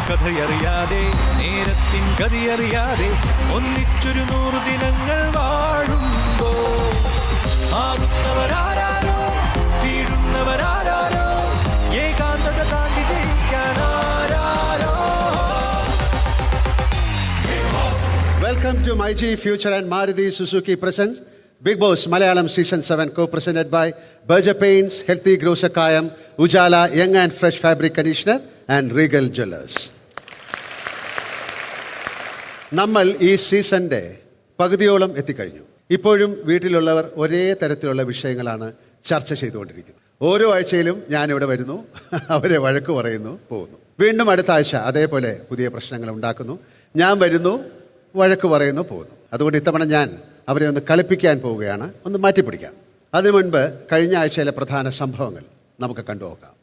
കഥയറിയാതെ നേരത്തിൻ ഗതിയറിയാതെ ഒന്നിച്ചൊരു 100 ദിനങ്ങൾ വാഴുമ്പോ ആടുന്നവരാരോ തീടുന്നവരാരോ ഏകാന്തത താണ്ടി ജയിക്കാനാരോ. Welcome to MyG Future and Maruti Suzuki presents Big Boss Malayalam Season 7 co-presented by Berger Paints, Healthy Grosakayam, Ujala Young and Fresh Fabric Conditioner and Regal Jewellers. നമ്മൾ ഈ സീസണിൻ്റെ പകുതിയോളം എത്തിക്കഴിഞ്ഞു. ഇപ്പോഴും വീട്ടിലുള്ളവർ ഒരേ തരത്തിലുള്ള വിഷയങ്ങളാണ് ചർച്ച ചെയ്തുകൊണ്ടിരിക്കുന്നത്. ഓരോ ആഴ്ചയിലും ഞാനിവിടെ വരുന്നു, അവരെ വഴക്ക് പറയുന്നു, പോകുന്നു. വീണ്ടും അടുത്ത ആഴ്ച അതേപോലെ പുതിയ പ്രശ്നങ്ങൾ ഉണ്ടാക്കുന്നു. ഞാൻ വരുന്നു, വഴക്ക് പറയുന്നു, പോകുന്നു. അതുകൊണ്ട് ഇത്തവണ ഞാൻ അവരെ ഒന്ന് കളിപ്പിക്കാൻ പോവുകയാണ്, ഒന്ന് മാറ്റിപ്പിടിക്കാം. അതിനു മുൻപ് കഴിഞ്ഞ ആഴ്ചയിലെ പ്രധാന സംഭവങ്ങൾ നമുക്ക് കണ്ടുനോക്കാം.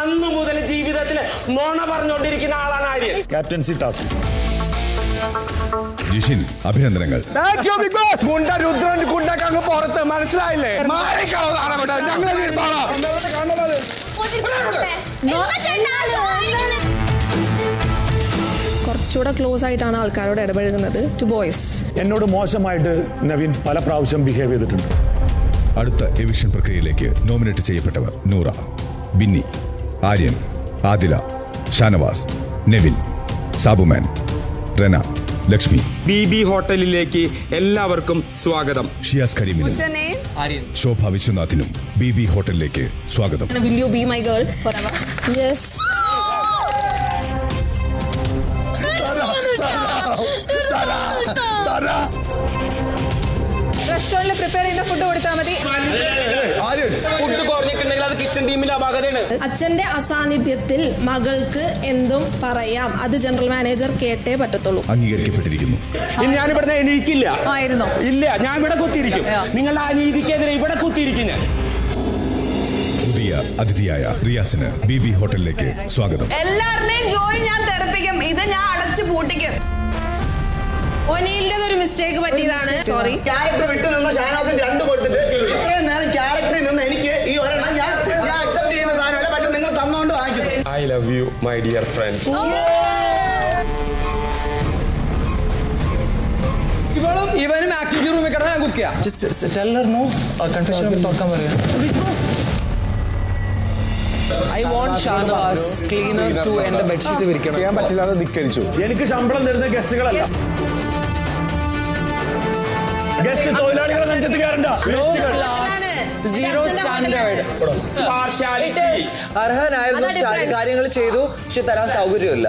അന്ന് മുതൽ ജീവിതത്തിൽ നോണ പറഞ്ഞുകൊണ്ടിരിക്കുന്ന ആളാണ് ആര്യൻ. Captaincy task. ജിഷിൻ, അഭിനന്ദനങ്ങൾ. ഗുണ്ട രുദ്രൻ ഗുണ്ടക്ക് അങ്ങ് പുറത്ത്, മനസ്സിലായില്ലേ? കുറച്ചുകൂടെ ക്ലോസ് ആയിട്ടാണ് ആൾക്കാരോട് ഇടപഴകുന്നത്. ടു ബോയ്സ് എന്നോട് മോശമായിട്ട് നവീൻ പല പ്രാവശ്യം ബിഹേവ് ചെയ്തിട്ടുണ്ട്. അടുത്ത എവിക്ഷൻ പ്രക്രിയയിലേക്ക് നോമിനേറ്റ് ചെയ്യപ്പെട്ടവർ: നൂറ, ബിന്നി, ആര്യൻ, ആദില, ഷാനവാസ്, നെവിൻ, സാബുമാൻ, റെന, ലക്ഷ്മി. BB ഹോട്ടലിലേക്ക് എല്ലാവർക്കും സ്വാഗതം. ഷിയാസ് കരീമിനും ശോഭ വിശ്വനാഥിനും BB ഹോട്ടലിലേക്ക് സ്വാഗതം. Will you be my girl forever? Yes. റെസ്റ്റോറന്റിൽ പ്രിപ്പയർ ചെയ്യുന്ന ഫുഡ് കൊടുത്താൽ മതി. ഫുഡ് കുറഞ്ഞിട്ടുണ്ടെങ്കിൽ അത് കിച്ചൺ ടീമിന്റെ അപാകതയാണ്. അച്ഛന്റെ അസാന്നിധ്യത്തിൽ മകൾക്ക് എന്തും പറയാം. അത് ജനറൽ മാനേജർ കേട്ടേ പറ്റത്തുള്ളൂ. അംഗീകരിക്കപ്പെട്ടിരിക്കുന്നു. ഇനി ഞാൻ ഇവിടെ എണീക്കില്ല. ഇല്ല, ഞാൻ ഇവിടെ കുത്തിയിരിക്കും. നിങ്ങളുടെ അനീതിക്കെതിരെ ഇവിടെ കുത്തിയിരിക്കും ഞാൻ. പുതിയ അതിഥിയായ റിയാസിന് BB ഹോട്ടലിലേക്ക് സ്വാഗതം. എല്ലാവരുടെയും ജോലി ഞാൻ തെറിപ്പിക്കും. ഇത് ഞാൻ അടച്ചു പൂട്ടിക്കും. ഒനിലിന്റെ ഒരു മിസ്റ്റേക്ക് പറ്റിയതാണ്. സോറി. ക്യാരക്ടർ വിട്ടു നിന്ന് ഷാനവാസിന് 2 കൊടുത്തിട്ട് ഇത്രയും നേരം ക്യാരക്ടറിൽ നിന്ന് എനിക്ക് ഈ ഒരെണ്ണം ഞാൻ അക്സെപ്റ്റ് ചെയ്യുന്ന സാധനമല്ല, പക്ഷെ നിങ്ങൾ തന്നോണ്ട് വാങ്ങിച്ചു. I love you, my dear friend. ഇവനും ആക്ടിവിറ്റി റൂമിൽ കിടന്ന് ഞാൻ കുക്ക് ചെയ്യാം. I want Shanavas cleaner to എന്റെ ബെഡ്ഷീറ്റ് വിരിക്കണം. ചെയ്യാൻ പറ്റില്ലാതെ ധിക്കരിച്ചു. എനിക്ക് ശമ്പളം തരുന്ന ഗസ്റ്റുകളല്ല, ഗസ്റ്റ് തൊഴിലാളികളെ നെഞ്ചത്ത് കയറണ്ട. Zero standard. അർഹനായിരുന്നു, കാര്യങ്ങൾ ചെയ്തു, പക്ഷെ തരാൻ സൗകര്യമില്ല.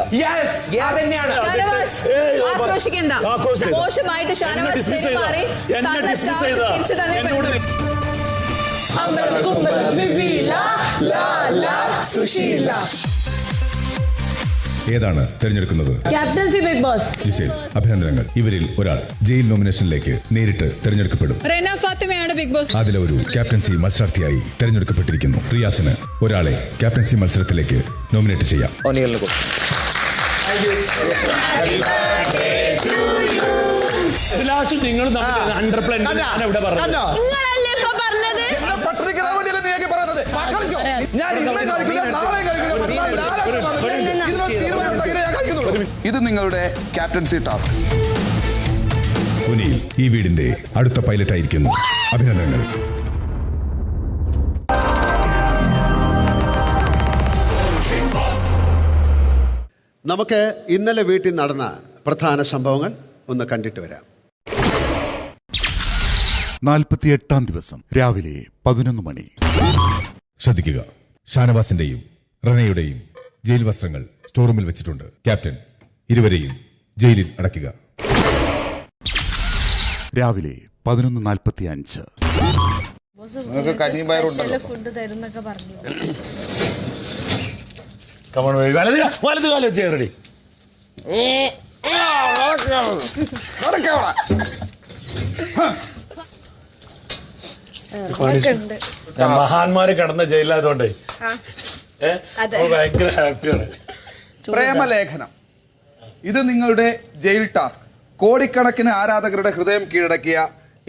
ആക്രോശിക്കണ്ട. മോശമായിട്ട് ഷാനവാസ് പെരുമാറി തന്ന സ്റ്റാഫ് തിരിച്ചു തന്നെ പറ്റും. ഏതാണ് തെരഞ്ഞെടുക്കുന്നത്? Captaincy big boss. ജിസേൽ, അഭിനന്ദനങ്ങൾ. ഇവരിൽ ഒരാൾ ജയിൽ നോമിനേഷനിലേക്ക് നേരിട്ട് തെരഞ്ഞെടുക്കപ്പെടും. റെന ഫാത്തിമയാണ് ബിഗ് ബോസ്. അതിലെ ഒരു ക്യാപ്റ്റൻസി മത്സരാർത്ഥിയായി തെരഞ്ഞെടുക്കപ്പെട്ടിരിക്കുന്നു. റിയാസിന് ഒരാളെ ക്യാപ്റ്റൻസി മത്സരത്തിലേക്ക് നോമിനേറ്റ് ചെയ്യാം. നിങ്ങൾ നിങ്ങളല്ലേ ഇപ്പൊ പറഞ്ഞത്? ഇത് നിങ്ങളുടെ ക്യാപ്റ്റൻസി ടാസ്ക്. കുനിൽ ഈ വീടിന്റെ അടുത്ത പൈലറ്റ് ആയിരിക്കുന്നു. അഭിനന്ദനങ്ങൾ. നമുക്ക് ഇന്നലെ വീട്ടിൽ നടന്ന പ്രധാന സംഭവങ്ങൾ ഒന്ന് കണ്ടിട്ട് വരാം. 48-ാം ദിവസം രാവിലെ 11 മണി. ശ്രദ്ധിക്കുക, ഷാനവാസിന്റെയും റെനയുടെയും ജയിൽ വസ്ത്രങ്ങൾ സ്റ്റോറൂമിൽ വെച്ചിട്ടുണ്ട്. ക്യാപ്റ്റൻ ഇരുവരെയും ജയിലിൽ അടയ്ക്കുക. രാവിലെ 11:45. ഫുഡ് തരുന്നൊക്കെ പറഞ്ഞു. വലത് കാലം ചേറടി. മഹാന്മാര് കടന്ന ജയിലായതുകൊണ്ടേ ഭയങ്കര ഹാപ്പിയാണ്. പ്രേമലേഖനം. ഇത് നിങ്ങളുടെ ജയിൽ ടാസ്ക്. കോടിക്കണക്കിന് ആരാധകരുടെ ഹൃദയം കീഴടക്കിയ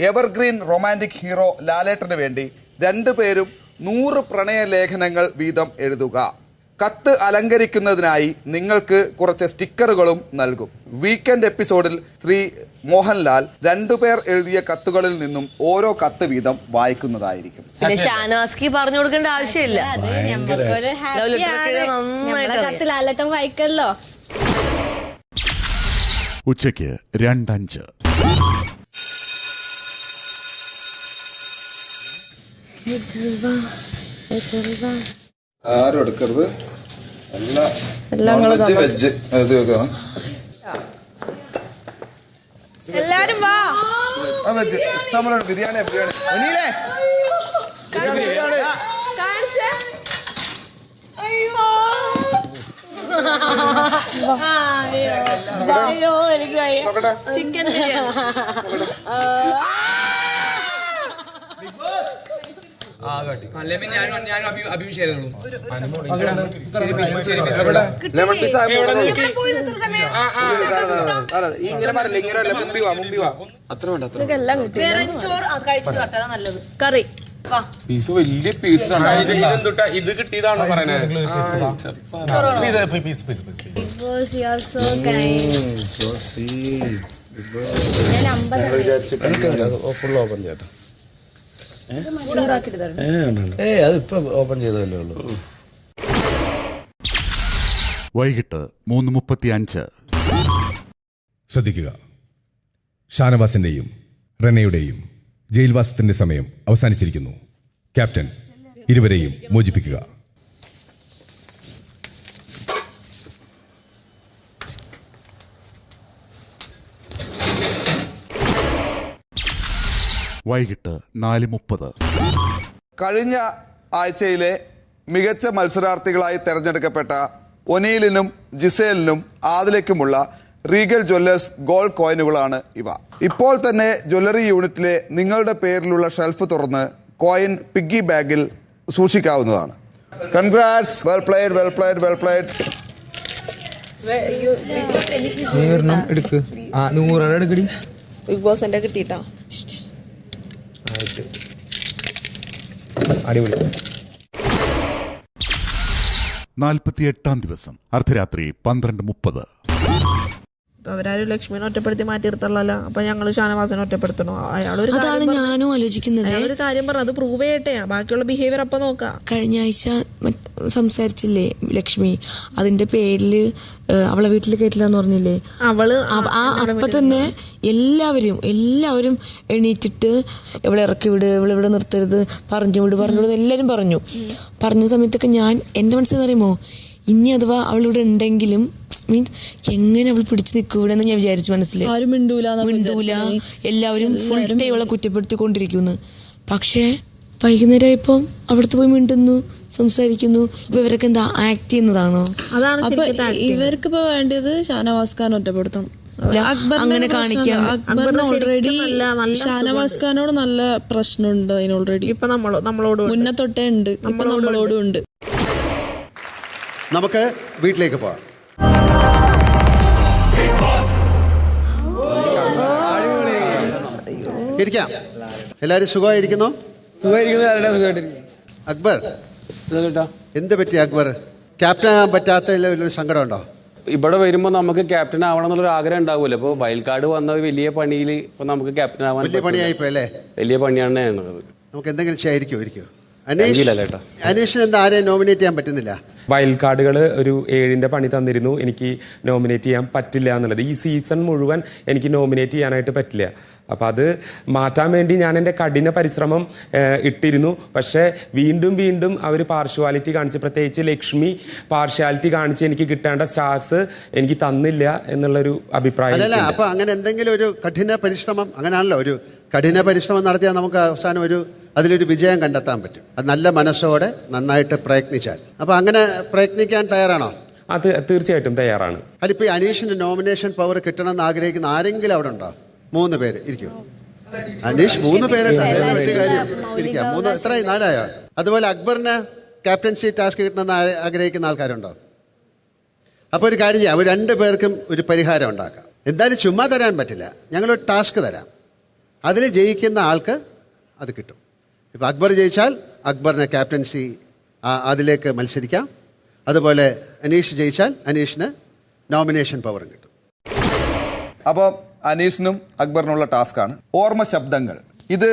എവർഗ്രീൻ റൊമാൻറ്റിക് ഹീറോ ലാലേട്ടന് വേണ്ടി രണ്ടുപേരും 100 പ്രണയലേഖനങ്ങൾ വീതം എഴുതുക. കത്ത് അലങ്കരിക്കുന്നതിനായി നിങ്ങൾക്ക് കുറച്ച് സ്റ്റിക്കറുകളും നൽകും. വീക്കെൻഡ് എപ്പിസോഡിൽ ശ്രീ മോഹൻലാൽ 2 പേർ എഴുതിയ കത്തുകളിൽ നിന്നും ഓരോ കത്ത് വീതം വായിക്കുന്നതായിരിക്കും. പിന്നെ ഷാനവാസ്കി പറഞ്ഞു കൊടുക്കേണ്ട ആവശ്യമില്ല. ലാലേട്ടൻ വായിക്കല്ലോ. ഉച്ചയ്ക്ക് 2:05. ആരും എടുക്കരുത്. വെജ് എല്ലാരും വാ. വെജ് ഇഷ്ടംപോലെ ബിരിയാണി കാണിച്ചേ. അയ്യോ എനിക്ക് ചിക്കൻ ബിരിയാണി. ഇങ്ങനെ പറയില്ല, ഇങ്ങനെ മുമ്പി വാ അത്ര വേണ്ട. നല്ലത് കറി പീസ് വലിയ പീസാണ്. ഇത് കിട്ടിയതാണോ പറയുന്നത്? അതിപ്പോ ഓപ്പൺ ചെയ്തല്ലേ ഉള്ളൂ. വൈകിട്ട് 3:35. ശ്രദ്ധിക്കുക, ഷാനവാസിന്റെയും റെനയുടെയും ജയിൽവാസത്തിന്റെ സമയം അവസാനിച്ചിരിക്കുന്നു. ക്യാപ്റ്റൻ ഇരുവരെയും മോചിപ്പിക്കുക. വൈകിട്ട് 4:30. കഴിഞ്ഞ ആഴ്ചയിലെ മികച്ച മത്സരാർത്ഥികളായി തെരഞ്ഞെടുക്കപ്പെട്ട ഒനീലിനും ജിസേലിനും ആദിലയ്ക്കുമുള്ള റീഗൽ ജ്വല്ലേഴ്സ് ഗോൾഡ് കോയിനുകളാണ് ഇവ. ഇപ്പോൾ തന്നെ ജ്വല്ലറി യൂണിറ്റിലെ നിങ്ങളുടെ പേരിലുള്ള ഷെൽഫ് തുറന്ന് കോയിൻ പിഗ്ഗി ബാഗിൽ സൂക്ഷിക്കാവുന്നതാണ്. Congrats. Well played, well played, well played. എടുക്ക് 100 എടുക്കടി. ബിഗ് ബോസ് എന്റെ കിട്ടിട്ടോ. അടിപൊളി. 48-ാം ദിവസം അർദ്ധരാത്രി 12:30. അവരാരും ലക്ഷ്മിനെ ഒറ്റപ്പെടുത്തി മാറ്റിയിരുത്തല്ലോ. അപ്പൊ ഞങ്ങള് ഷാനവാസിനെ ഒറ്റപ്പെടുത്തണോ? അയാളൊരു അതാണ് ഞാനും ആലോചിക്കുന്നത്. ഒരു കാര്യം പറഞ്ഞു, അത് പ്രൂവ് ചെയ്യട്ടെ. ബാക്കിയുള്ള ബിഹേവിയർ അപ്പൊ നോക്കാം. കഴിഞ്ഞ ആഴ്ച സംസാരിച്ചില്ലേ ലക്ഷ്മി, അതിന്റെ പേരില് അവളെ വീട്ടിൽ കേട്ടില്ലാന്ന് പറഞ്ഞില്ലേ? അപ്പൊ തന്നെ എല്ലാവരും എണീറ്റിട്ട് ഇവിടെ ഇറക്കി വിട്, ഇവിടെ നിർത്തരുത്, പറഞ്ഞു വിട് എല്ലാരും പറഞ്ഞ സമയത്തൊക്കെ ഞാൻ എന്റെ മനസ്സിൽ അറിയുമോ, ഇനി അഥവാ അവളിവിടെ ഉണ്ടെങ്കിലും മീൻസ് എങ്ങനെ അവൾ പിടിച്ചു നിൽക്കൂടെ എന്ന് ഞാൻ വിചാരിച്ചു മനസ്സിൽ. മിണ്ടൂല, എല്ലാവരും ഫുൾ ടൈം അവളെ കുറ്റപ്പെടുത്തിക്കൊണ്ടിരിക്കുന്നു. പക്ഷേ വൈകുന്നേരം ഇപ്പം അവിടുത്തെ പോയി മിണ്ടുന്നു, സംസാരിക്കുന്നു. ഇപ്പൊ ഇവരൊക്കെ എന്താ ആക്ട് ചെയ്യുന്നതാണോ? ഇവർക്കിപ്പോ വേണ്ടത് ഷാനവാസ് ഖാൻ ഒറ്റപ്പെടുത്തണം. അങ്ങനെ കാണിക്കാം. ഓൾറെഡി ഷാനവാസ് ഖാനോട് നല്ല പ്രശ്നമുണ്ട് അതിന് ഓൾറെഡി. ഇപ്പൊ നമ്മളോട് മുന്നേ തൊട്ടേ ഉണ്ട്, ഇപ്പൊ നമ്മളോടും ഉണ്ട്. നമുക്ക് വീട്ടിലേക്ക് പോവാം. ഇരിക്കാം. എല്ലാരും സുഖമായിരിക്കുന്നു? അക്ബർ, എന്ത് പറ്റി അക്ബർ? ക്യാപ്റ്റൻ ആകാൻ പറ്റാത്ത സങ്കടമുണ്ടോ? ഇവിടെ വരുമ്പോൾ നമുക്ക് ക്യാപ്റ്റൻ ആവണം എന്നുള്ളൊരു ആഗ്രഹം ഉണ്ടാവുമല്ലോ. ഇപ്പൊ വയൽക്കാട് വന്ന വലിയ പണിയിൽ ഇപ്പൊ നമുക്ക് ക്യാപ്റ്റൻ ആവാൻ വലിയ പണിയായിപ്പോ അല്ലേ? വലിയ പണിയാണ്. നമുക്ക് എന്തെങ്കിലും ചെയ്യാതിരിക്കോ? അനീഷിന് എന്താ ആരെയും നോമിനേറ്റ് ചെയ്യാൻ പറ്റുന്നില്ല? വയൽക്കാടുകൾ ഒരു 7ന്റെ പണി തന്നിരുന്നു, എനിക്ക് നോമിനേറ്റ് ചെയ്യാൻ പറ്റില്ല എന്നുള്ളത്. ഈ സീസൺ മുഴുവൻ എനിക്ക് നോമിനേറ്റ് ചെയ്യാനായിട്ട് പറ്റില്ല. അപ്പം അത് മാറ്റാൻ വേണ്ടി ഞാൻ എൻ്റെ കഠിന പരിശ്രമം ഇട്ടിരുന്നു. പക്ഷേ വീണ്ടും അവർ പാർഷ്വാലിറ്റി കാണിച്ച്, പ്രത്യേകിച്ച് ലക്ഷ്മി പാർഷ്വാലിറ്റി കാണിച്ച് എനിക്ക് കിട്ടേണ്ട സ്റ്റാർസ് എനിക്ക് തന്നില്ല എന്നുള്ളൊരു അഭിപ്രായം. അല്ല, അപ്പൊ അങ്ങനെ എന്തെങ്കിലും ഒരു കഠിന പരിശ്രമം, അങ്ങനെയാണല്ലോ, ഒരു കഠിന പരിശ്രമം നടത്തിയാൽ നമുക്ക് അവസാനം അതിലൊരു വിജയം കണ്ടെത്താൻ പറ്റും. അത് നല്ല മനസ്സോടെ നന്നായിട്ട് പ്രയത്നിച്ചാൽ. അപ്പൊ അങ്ങനെ പ്രയത്നിക്കാൻ തയ്യാറാണോ? അത് തീർച്ചയായിട്ടും തയ്യാറാണ്. അതിപ്പോ അനീഷിന് നോമിനേഷൻ പവർ കിട്ടണമെന്ന് ആഗ്രഹിക്കുന്ന ആരെങ്കിലും അവിടെ ഉണ്ടോ? 3 പേര് ഇരിക്കും. അനീഷ് 3 പേരുണ്ട്. ഇരിക്കാം. 3 എത്രയായി? 4 അതുപോലെ അക്ബറിന് ക്യാപ്റ്റൻസി ടാസ്ക് കിട്ടണമെന്ന് ആഗ്രഹിക്കുന്ന ആൾക്കാരുണ്ടോ? അപ്പോൾ ഒരു കാര്യം ചെയ്യാം, അവർ 2 പേർക്കും ഒരു പരിഹാരം ഉണ്ടാക്കാം. എന്തായാലും ചുമ്മാ തരാൻ പറ്റില്ല, ഞങ്ങളൊരു ടാസ്ക് തരാം. അതിൽ ജയിക്കുന്ന ആൾക്ക് അത് കിട്ടും. ഇപ്പോൾ അക്ബർ ജയിച്ചാൽ അക്ബറിന് ക്യാപ്റ്റൻസി അതിലേക്ക് മത്സരിക്കാം. അതുപോലെ അനീഷ് ജയിച്ചാൽ അനീഷിന് നോമിനേഷൻ പവറും കിട്ടും. അപ്പോൾ അനീഷിനും അക്ബറിനുള്ള ടാസ്ക്കാണ് ഓർമ്മ ശബ്ദങ്ങൾ. ഇത്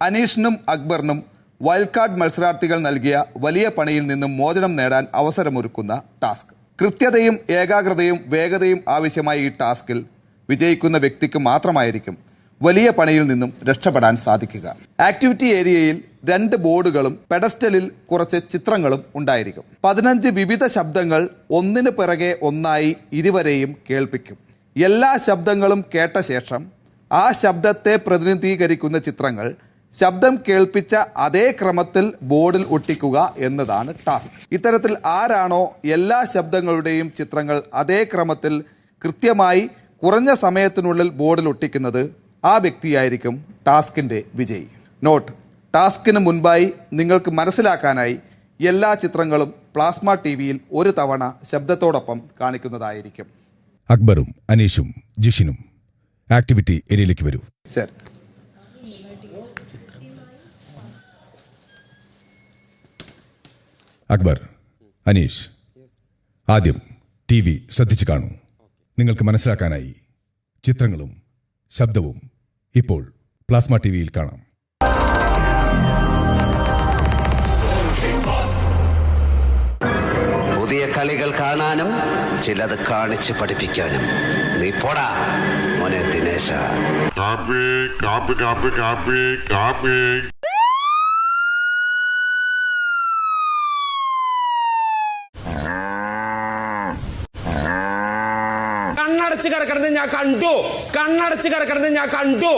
അനീഷിനും അക്ബറിനും വൈൽഡ് കാർഡ് മത്സരാർത്ഥികൾ നൽകിയ വലിയ പണിയിൽ നിന്നും മോചനം നേടാൻ അവസരമൊരുക്കുന്ന ടാസ്ക്. കൃത്യതയും ഏകാഗ്രതയും വേഗതയും ആവശ്യമായ ഈ ടാസ്കിൽ വിജയിക്കുന്ന വ്യക്തിക്ക് മാത്രമായിരിക്കും വലിയ പണിയിൽ നിന്നും രക്ഷപ്പെടാൻ സാധിക്കുക. ആക്ടിവിറ്റി ഏരിയയിൽ 2 ബോർഡുകളും പെഡസ്റ്റലിൽ കുറച്ച് ചിത്രങ്ങളും ഉണ്ടായിരിക്കും. 15 വിവിധ ശബ്ദങ്ങൾ ഒന്നിനു പിറകെ ഒന്നായി ഇരുവരെയും കേൾപ്പിക്കും. എല്ലാ ശബ്ദങ്ങളും കേട്ട ശേഷം ആ ശബ്ദത്തെ പ്രതിനിധീകരിക്കുന്ന ചിത്രങ്ങൾ ശബ്ദം കേൾപ്പിച്ച അതേ ക്രമത്തിൽ ബോർഡിൽ ഒട്ടിക്കുക എന്നതാണ് ടാസ്ക്. ഇത്തരത്തിൽ ആരാണോ എല്ലാ ശബ്ദങ്ങളുടെയും ചിത്രങ്ങൾ അതേ ക്രമത്തിൽ കൃത്യമായി കുറഞ്ഞ സമയത്തിനുള്ളിൽ ബോർഡിൽ ഒട്ടിക്കുന്നത് ആ വ്യക്തിയായിരിക്കും ടാസ്കിൻ്റെ വിജയി. നോട്ട്: ടാസ്കിന് മുൻപായി നിങ്ങൾക്ക് മനസ്സിലാക്കാനായി എല്ലാ ചിത്രങ്ങളും പ്ലാസ്മ ടിവിയിൽ ഒരു തവണ ശബ്ദത്തോടൊപ്പം കാണിക്കുന്നതായിരിക്കും. അക്ബറും അനീഷും ജിഷിനും ആക്ടിവിറ്റി ഏരിയയിലേക്ക് വരൂ. സർ, അക്ബർ, അനീഷ്, ആദ്യം TV ശ്രദ്ധിച്ചു കാണൂ. നിങ്ങൾക്ക് മനസ്സിലാക്കാനായി ചിത്രങ്ങളും ശബ്ദവും ഇപ്പോൾ പ്ലാസ്മ ടിവിയിൽ കാണാം. പുതിയ കളികൾ കാണാനും ചിലത് കാണിച്ച് പഠിപ്പിക്കാനും നീ പോടാ മോനെ ദിനേശ. കാപ്പി കാപ്പി കാപ്പി കാപ്പി കാപ്പി. കണ്ണടച്ച് കിടക്കണത് ഞാൻ കണ്ടു, കണ്ണടച്ച് കിടക്കണത് ഞാൻ കണ്ടു.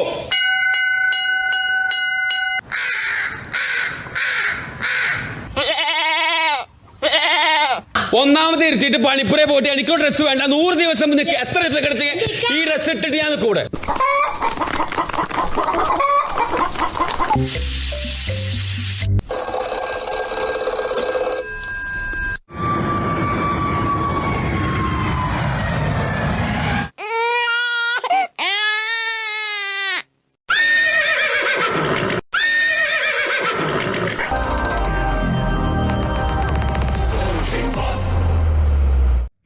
ഒന്നാമത് ഇരുത്തിയിട്ട് പണിപ്പുറേ പോയിട്ട് എനിക്കോ ഡ്രസ്സ് വേണ്ട, 100 ദിവസം നിൽക്കുക. എത്ര ഡ്രസ്സ് കിടച്ച് ഈ ഡ്രസ്സ് ഇട്ടിട്ട് ഞാൻ കൂടെ.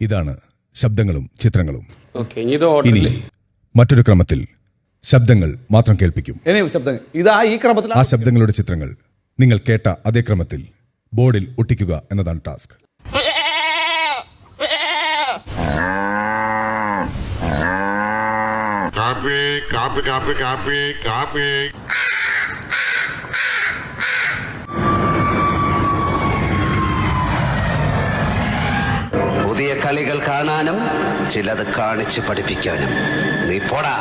ഇതാണ് ശബ്ദങ്ങളും ചിത്രങ്ങളും. ഇനി മറ്റൊരു ക്രമത്തിൽ ശബ്ദങ്ങൾ മാത്രം കേൾപ്പിക്കും. ആ ശബ്ദങ്ങളുടെ ചിത്രങ്ങൾ നിങ്ങൾ കേട്ട അതേ ക്രമത്തിൽ ബോർഡിൽ ഒട്ടിക്കുക എന്നതാണ് ടാസ്ക്. കാപ്പി കാപ്പി കാപ്പി കാപ്പി കാപ്പി. പുതിയ കളികൾ കാണാനും ചിലത് കാണിച്ച് പഠിപ്പിക്കാനും നീ പോടാ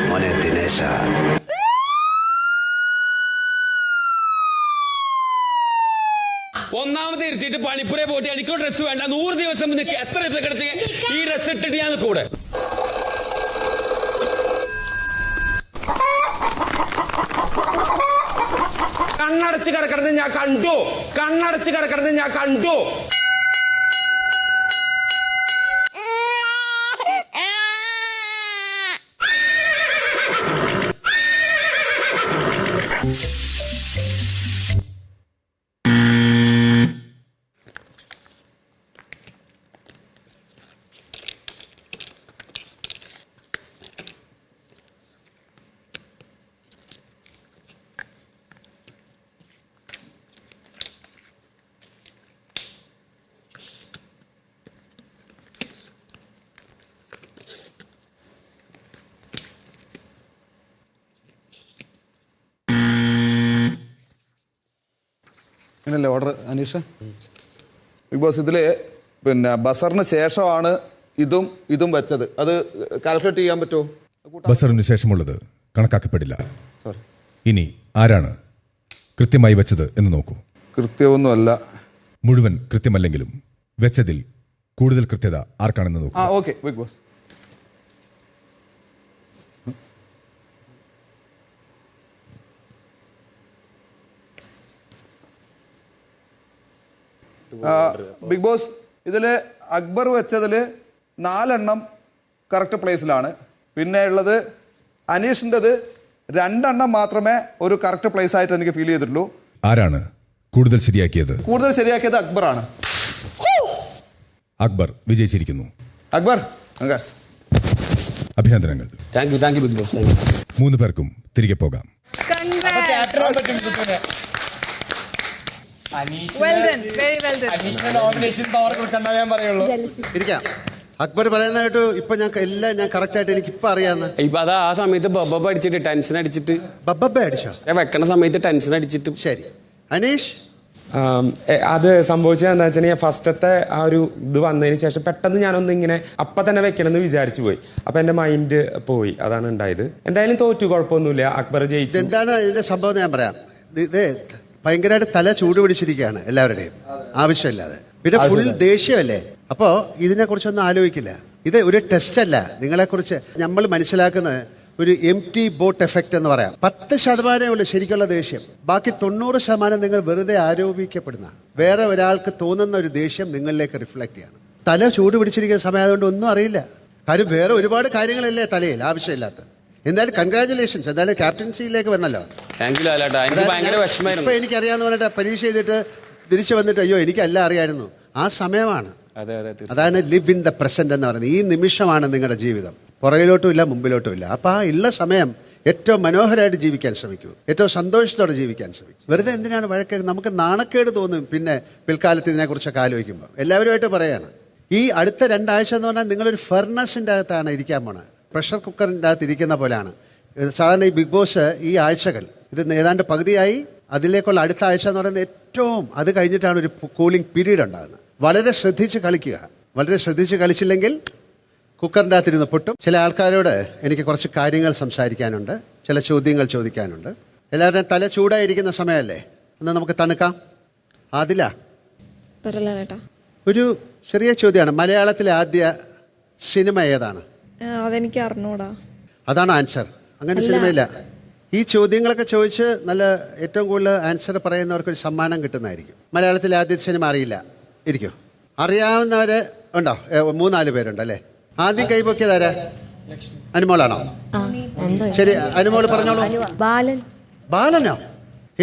മോനെ ദിനേശ. ഒന്നാമത് ഇരുത്തിയിട്ട് പണിപ്പുറേ പോയിട്ട് എനിക്കോ ഡ്രസ്സ് വേണ്ട, 100 ദിവസം നിൽക്കുക. എത്ര ഡ്രസ്സ് കിടച്ച് ഈ ഡ്രസ്സ് ഇട്ടിട്ട് ഞാൻ കൂടെ. കണ്ണടച്ച് കിടക്കണത് ഞാൻ കണ്ടു, കണ്ണടച്ച് കിടക്കണത് ഞാൻ കണ്ടു. അങ്ങനല്ലേ ഓർഡർ അനീഷ? ബിഗ് ബോസ് ഇതിൽ പിന്നെ ബസറിന് ശേഷമാണ് ഇതും വെച്ചത്. അത് കാൽക്കുലേറ്റ് ചെയ്യാൻ പറ്റുമോ? ബസറിന് ശേഷമുള്ളത് കണക്കാക്കപ്പെടില്ല. ഇനി ആരാണ് കൃത്യമായി വെച്ചത് എന്ന് നോക്കൂ. കൃത്യമൊന്നുമല്ല. മുഴുവൻ കൃത്യമല്ലെങ്കിലും വെച്ചതിൽ കൂടുതൽ കൃത്യത ആർക്കാണെന്ന് നോക്കൂ. Okay big boss. Big boss ഇതിൽ അക്ബർ വെച്ചതിൽ 4 എണ്ണം കറക്റ്റ് പ്ലേസിലാണ്. പിന്നെ ഉള്ളത് അനീഷിൻ്റെത് 2 എണ്ണം മാത്രമേ ഒരു കറക്റ്റ് പ്ലേസ് ആയിട്ട് എനിക്ക് ഫീൽ ചെയ്തിട്ടുള്ളൂ. ആരാണ് കൂടുതൽ ശരിയാക്കിയത്? കൂടുതൽ ശരിയാക്കിയത് അക്ബറാണ്. അക്ബർ വിജയിച്ചിരിക്കുന്നു. അക്ബർ, അഭിനന്ദനങ്ങൾ. Thank you big boss. 3 പേർക്കും തിരികെ പോകാം. ഇരിക്കാം. അക്ബർ പറയുന്ന കേട്ടു. ഇപ്പൊ ഞാൻ കറക്റ്റ് ആയിട്ട് എനിക്ക് ഇപ്പൊ അറിയാന്ന്. ഇപ്പൊ അത് ആ സമയത്ത് ബബ്ബ അടിച്ചിട്ട് ടെൻഷൻ അടിച്ചിട്ട് ബബ്ബ അടിച്ചോ? വെക്കണ സമയത്ത് ടെൻഷൻ അടിച്ചിട്ട്. ശരി അനീഷ്, അത് സംഭവിച്ചത് എന്താ വെച്ചാൽ ഫസ്റ്റത്തെ ആ ഒരു ഇത് വന്നതിന് ശേഷം പെട്ടെന്ന് ഞാനൊന്ന് ഇങ്ങനെ അപ്പം തന്നെ വെക്കണമെന്ന് വിചാരിച്ചു പോയി. അപ്പൊ എന്റെ മൈൻഡ് പോയി, അതാണ് ഉണ്ടായത്. എന്തായാലും തോറ്റു, കുഴപ്പമൊന്നുമില്ല. അക്ബർ ജയിച്ചു. എന്താണ് ഇതിന്റെ സംഭവം ഞാൻ പറയാം. ഇത് ഭയങ്കരമായിട്ട് തല ചൂട് പിടിച്ചിരിക്കുകയാണ് എല്ലാവരുടെയും, ആവശ്യമില്ലാതെ. പിന്നെ ഫുൾ ദേഷ്യമല്ലേ. അപ്പോ ഇതിനെ കുറിച്ചൊന്നും ആലോചിക്കില്ല. ഇത് ഒരു ടെസ്റ്റ് അല്ല. നിങ്ങളെക്കുറിച്ച് നമ്മൾ മനസ്സിലാക്കുന്നത് ഒരു എംപ്റ്റി ബോട്ട് എഫക്റ്റ് എന്ന് പറയാം. 10% ഉള്ളൂ ശരിക്കുള്ള ദേഷ്യം. ബാക്കി 90% നിങ്ങൾ വെറുതെ ആരോപിക്കപ്പെടുന്ന, വേറെ ഒരാൾക്ക് തോന്നുന്ന ഒരു ദേഷ്യം നിങ്ങളിലേക്ക് റിഫ്ലക്ട് ചെയ്യണം. തല ചൂട് പിടിച്ചിരിക്കുന്ന സമയം അതുകൊണ്ട് ഒന്നും അറിയില്ല. കാര്യം വേറെ ഒരുപാട് കാര്യങ്ങളല്ലേ തലയിൽ ആവശ്യമില്ലാത്ത. എന്തായാലും കൺഗ്രാറ്റുലേഷൻസ്. എന്തായാലും ക്യാപ്റ്റൻസിയിലേക്ക് വന്നല്ലോ. ഇപ്പൊ എനിക്കറിയാന്ന് പറഞ്ഞിട്ട് പരീക്ഷ ചെയ്തിട്ട് തിരിച്ചു വന്നിട്ട് അയ്യോ എനിക്കെല്ലാം അറിയായിരുന്നു. ആ സമയമാണ്. അതാണ് ലിവ് ഇൻ ദ പ്രസന്റ് എന്ന് പറയുന്നത്. ഈ നിമിഷമാണ് നിങ്ങളുടെ ജീവിതം. പുറകിലോട്ടും ഇല്ല, മുമ്പിലോട്ടും ഇല്ല. അപ്പൊ ആ ഉള്ള സമയം ഏറ്റവും മനോഹരമായിട്ട് ജീവിക്കാൻ ശ്രമിക്കൂ. ഏറ്റവും സന്തോഷത്തോടെ ജീവിക്കാൻ ശ്രമിക്കും. വെറുതെ എന്തിനാണ് വഴക്ക്? നമുക്ക് നാണക്കേട് തോന്നും പിന്നെ പിൽക്കാലത്ത് ഇതിനെക്കുറിച്ചൊക്കെ ആലോചിക്കുമ്പോൾ. എല്ലാവരുമായിട്ട് പറയാണ്, ഈ അടുത്ത 2 ആഴ്ച എന്ന് പറഞ്ഞാൽ നിങ്ങളൊരു ഫെർണസിൻ്റെ അകത്താണ് ഇരിക്കാൻ പോണത്. പ്രഷർ കുക്കറിൻ്റെ അകത്ത് ഇരിക്കുന്ന പോലെയാണ്. സാധാരണ ഈ ബിഗ് ബോസ് ഈ ആഴ്ചകൾ ഇത് ഏതാണ്ട് പകുതിയായി. അതിലേക്കുള്ള അടുത്ത ആഴ്ച എന്ന് പറയുന്നത് ഏറ്റവും, അത് കഴിഞ്ഞിട്ടാണ് ഒരു കൂളിംഗ് പീരീഡ് ഉണ്ടാകുന്നത്. വളരെ ശ്രദ്ധിച്ച് കളിക്കുക. വളരെ ശ്രദ്ധിച്ച് കളിച്ചില്ലെങ്കിൽ കുക്കറിൻ്റെ അകത്തിരുന്ന് പൊട്ടും. ചില ആൾക്കാരോട് എനിക്ക് കുറച്ച് കാര്യങ്ങൾ സംസാരിക്കാനുണ്ട്, ചില ചോദ്യങ്ങൾ ചോദിക്കാനുണ്ട്. എല്ലാവരുടെയും തല ചൂടായിരിക്കുന്ന സമയമല്ലേ, എന്നാൽ നമുക്ക് തണുക്കാം. അതില ഒരു ചെറിയ ചോദ്യമാണ്. മലയാളത്തിലെ ആദ്യ സിനിമ ഏതാണ്? അതെനിക്ക് അറിഞ്ഞൂടാ. അതാണ് ആൻസർ. അങ്ങനെ സിനിമയില്ല. ഈ ചോദ്യങ്ങളൊക്കെ ചോദിച്ച് നല്ല ഏറ്റവും കൂടുതൽ ആൻസർ പറയുന്നവർക്ക് ഒരു സമ്മാനം കിട്ടുന്നതായിരിക്കും. മലയാളത്തിലെ ആദ്യ സിനിമ അറിയില്ല ഇരിക്കും. അറിയാവുന്നവര് ഉണ്ടോ? 3-4 പേരുണ്ടല്ലേ. ആദ്യം കൈപൊക്കിയതാരാ? അനുമോളാണോ? ശരി, അനുമോൾ പറഞ്ഞോളൂ. ബാലനോ?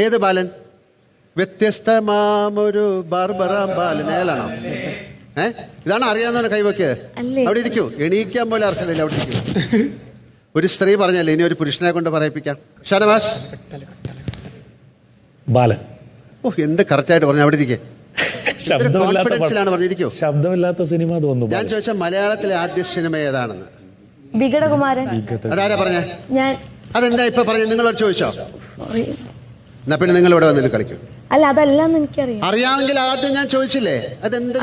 ഏത് ബാലൻ? വ്യത്യസ്തമാമൊരു ബാർബറാം ബാലൻ, അയാളാണോ? ഇതാണ് അറിയാവുന്നവന് കൈപൊക്കിയത്. അവിടെ ഇരിക്കൂ. എണീക്കാൻ പോലെ അർഹതയില്ല. അവിടെ ഇരിക്കൂ. ഒരു സ്ത്രീ പറഞ്ഞല്ലേ, ഇനി ഒരു പുരുഷനെ കൊണ്ട് പറയിപ്പിക്കാം. ഷാനവാസ് ബാലൻ. ഓ, എന്ത് കറക്റ്റായിട്ട് പറഞ്ഞു. അവിടെ ഇരിക്കേ. കോൺഫിഡൻസിലാണ് പറഞ്ഞിരിക്കോ. ശബ്ദമില്ലാത്ത സിനിമ തോന്നുന്നു. ഞാൻ ചോദിച്ച മലയാളത്തിലെ ആദ്യ സിനിമ ഏതാണെന്ന്. വികടകുമാരൻ. അതാരാ പറഞ്ഞേ? ഞാൻ. അതെന്താ ഇപ്പൊ പറഞ്ഞു? നിങ്ങളോട് ചോദിച്ചോ? എന്നാ പിന്നെ നിങ്ങൾ ഇവിടെ വന്നിട്ട് കളിക്കൂ. അല്ല, അതല്ലാന്ന് എനിക്കറിയാം. അറിയാമെങ്കിൽ ആദ്യം ഞാൻ ചോദിച്ചില്ലേ? അതെന്ത്?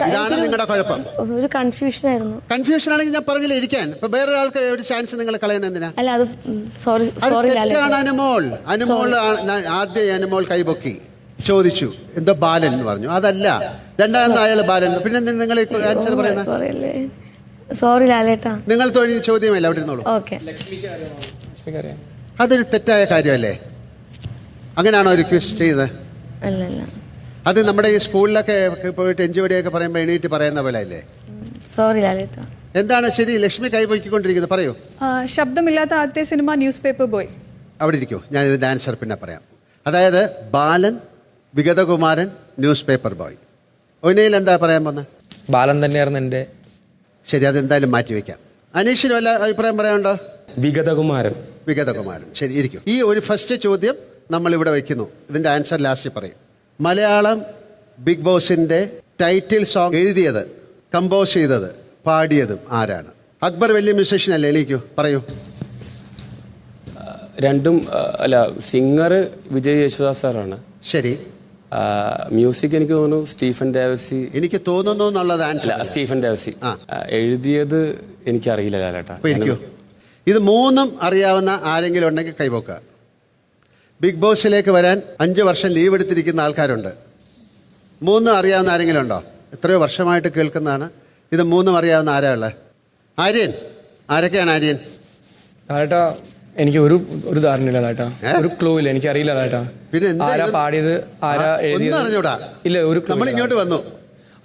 ഇതാണ് നിങ്ങളുടെ കുഴപ്പം. ഒരു കൺഫ്യൂഷൻ ആയിരുന്നു. കൺഫ്യൂഷൻ ആണെങ്കിൽ ഞാൻ പറഞ്ഞില്ല ഇരിക്കാൻ. ഇപ്പൊ വേറെ ആൾക്ക് ഒരു ചാൻസ് നിങ്ങൾ കളയുന്ന എന്തിനാ? അല്ല, അത് സോറി. അനുമോൾ ആദ്യം അനുമോൾ കൈപൊക്കി ചോദിച്ചു എന്തോ ബാലൻ എന്ന് പറഞ്ഞു. അതല്ല, രണ്ടാമത്തെ അയാൾ ബാലൻ. പിന്നെ നിങ്ങൾ ആൻസർ പറയുന്നത്? സോറി ലാലേട്ടാ. നിങ്ങൾ ചോദ്യമല്ല അവിടെ ഇരുന്നോളൂ. ഓക്കെ. അതൊരു തെറ്റായ കാര്യമല്ലേ? അങ്ങനെയാണോ റിക്വസ്റ്റ് ചെയ്തത്? അല്ല, അത് നമ്മുടെ ഈ സ്കൂളിലൊക്കെ പോയിട്ട് എഞ്ചുവടിയൊക്കെ പറയുമ്പോൾ എണീറ്റ് പറയുന്ന പോലെ അല്ലേ? സോറി ലാലേട്ടാ. എന്താണ് ശരി? ലക്ഷ്മി കൈപോയിക്കൊണ്ടിരിക്കുന്നത്, പറയൂ. ശബ്ദമില്ലാത്ത ആദ്യത്തെ സിനിമ ന്യൂസ് പേപ്പർ ബോയ്. അവിടെ ഇരിക്കൂ, ഞാൻ ഇതിന്റെ ആൻസർ പിന്നെ പറയാം. അതായത് ബാലൻ, വിഗതകുമാരൻ, ന്യൂസ് പേപ്പർ ബോയ്. ഒന്നയിൽ എന്താ പറയാൻ പോകുന്നത്? ബാലൻ തന്നെയായിരുന്നു എൻ്റെ. ശരി, അതെന്തായാലും മാറ്റിവെക്കാം. അനീഷിന് വല്ല അഭിപ്രായം പറയാനുണ്ടോ? വിഗതകുമാരൻ. ശരി, ഇരിക്കും. ഈ ഒരു ഫസ്റ്റ് ചോദ്യം നമ്മൾ ഇവിടെ വയ്ക്കുന്നു. ഇതിന്റെ ആൻസർ ലാസ്റ്റ് പറയും. മലയാളം ബിഗ് ബോസിന്റെ ടൈറ്റിൽ സോങ് എഴുതിയത്, കമ്പോസ് ചെയ്തത്, പാടിയതും ആരാണ്? അക്ബർ വലിയ മ്യൂസീഷ്യൻ അല്ലേ? എണീക്കൂ, പറയൂ. രണ്ടും അല്ല, സിംഗർ വിജയ് യേശുദാസ് സാറാണ്. ശരി. മ്യൂസിക് എനിക്ക് തോന്നുന്നു സ്റ്റീഫൻ ദേവസി. എനിക്ക് തോന്നുന്നു എന്നുള്ളത് ആൻസർ. സ്റ്റീഫൻ ദേവസി. എഴുതിയത് എനിക്കറിയില്ല ലാലേട്ടാ. ഇത് മൂന്നും അറിയാവുന്ന ആരെങ്കിലും ഉണ്ടെങ്കിൽ കൈപോക്കുക. ബിഗ് ബോസിലേക്ക് വരാൻ 5 വർഷം ലീവ് എടുത്തിരിക്കുന്ന ആൾക്കാരുണ്ട്. 3 അറിയാവുന്ന ആരെങ്കിലും ഉണ്ടോ? എത്രയോ വർഷമായിട്ട് കേൾക്കുന്നതാണ്. ഇത് 3 അറിയാവുന്ന ആരാ ഉള്ളത്? ആര്യൻ. ആരൊക്കെയാണ് ആര്യൻ? എനിക്ക് ഒരു ധാരണയില്ല ചേട്ടാ, ഒരു ക്ലൂ ഇല്ല, എനിക്ക് അറിയില്ല ചേട്ടാ. പിന്നെ ആരാ പാടിയത്, ആരാ എഴുതിയത് ഇല്ല, ഒരു clue നമ്മൾ ഇല്ല. ഇങ്ങോട്ട് വന്നു.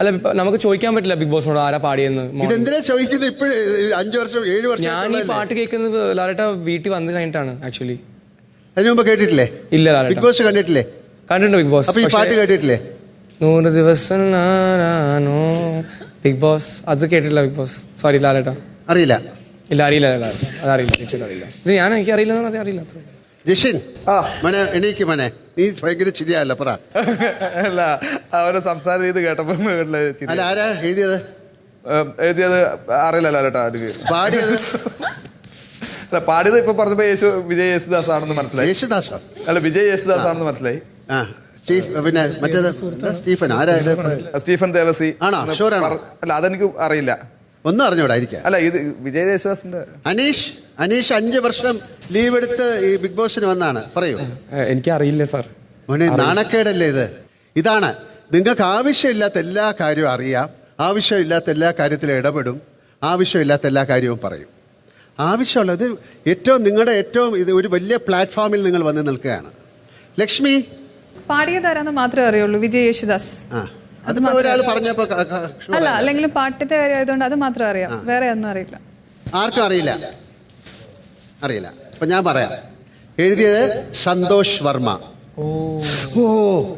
അല്ല, നമുക്ക് ചോദിക്കാൻ പറ്റില്ല ബിഗ് ബോസിനോട് ആരാ പാടിയെന്ന്. ഇതെന്തിനാ ചോദിക്കുന്നത്? ഇപ്പോഴും 5 വർഷം 7 വർഷം ഞാൻ ഈ പാട്ട് കേൾക്കുന്നത് ലാലേട്ടാ വീട്ടിൽ വന്നു കഴിഞ്ഞിട്ടാണ് ആക്ച്വലി. അതിന് മുമ്പ് കേട്ടിട്ടില്ലേ? ഇല്ല ലാലേട്ടാ. ബിഗ് ബോസ് കണ്ടിട്ടില്ലേ? കണ്ടിട്ടുണ്ട് ബിഗ് ബോസ്. അപ്പൊ ഈ പാട്ട് കേട്ടിട്ടില്ലേ? 100 ദിവസം നാനോ ബിഗ് ബോസ്, അത് കേട്ടിട്ടില്ല ബിഗ് ബോസ്. സോറി ലാലേട്ടാ, അറിയില്ല. ഇല്ല അറിയില്ല, അതറിയില്ല, അറിയില്ല. ഇത് എനിക്ക് അറിയില്ലെന്ന് അറിയില്ല. ജിഷിൻ മോനെ എണീക്ക് മോനെ, നീ ഭയങ്കര ചിരിയല്ല പറ. അല്ല, അവരെ സംസാര രീതി കേട്ടപ്പോ അല്ല, ആരാ എഴുതിയത്? അറിയില്ല ലാലേട്ടാ. പാടിയത് ഇപ്പൊ പറഞ്ഞപ്പോ വിജയ് യേശുദാസ് ആണെന്ന് മനസ്സിലായി. യേശുദാസോ? അല്ല, വിജയ് യേശുദാസ് ആണെന്ന് മനസ്സിലായി. പിന്നെ മറ്റേത് സ്റ്റീഫൻ ആരാ? സ്റ്റീഫൻ ദേവസി ആണോ? ഷുവറാണോ? അല്ല, അതെനിക്ക് അറിയില്ല. ഒന്നും അറിഞ്ഞൂടായിരിക്കാം. അല്ല, ഇത് വിജയ് യേശുദാസിന്റെ. അനീഷ് 5 വർഷം ലീവ് എടുത്ത് ഈ ബിഗ് ബോസിന് വന്നാണ്. പറയൂ. എനിക്കറിയില്ല സാർ. മോനെ, നാണക്കേടല്ലേ ഇത്? ഇതാണ്, നിങ്ങൾക്ക് ആവശ്യമില്ലാത്ത എല്ലാ കാര്യവും അറിയാം, ആവശ്യമില്ലാത്ത എല്ലാ കാര്യത്തിലും ഇടപെടും, ആവശ്യമില്ലാത്ത എല്ലാ കാര്യവും പറയും. ആവശ്യമുള്ളത് നിങ്ങളുടെ ഏറ്റവും ഇത് ഒരു വലിയ പ്ലാറ്റ്ഫോമിൽ നിങ്ങൾ വന്ന് നിൽക്കുകയാണ്. ലക്ഷ്മി പാടിയതാരാന്ന് മാത്രമേ അറിയുള്ളൂ, വിജയ് യേശുദാസ്. അതിപ്പോ ഒരാൾ പറഞ്ഞപ്പോ അല്ല, അല്ലെങ്കിലും പാട്ടിന്റെ കാര്യം ആയതുകൊണ്ട് അത് മാത്രം അറിയാം, വേറെ ഒന്നും അറിയില്ല. ആർക്കും അറിയില്ല. അപ്പൊ ഞാൻ പറയാം. എഴുതിയത് സന്തോഷ് വർമ്മ.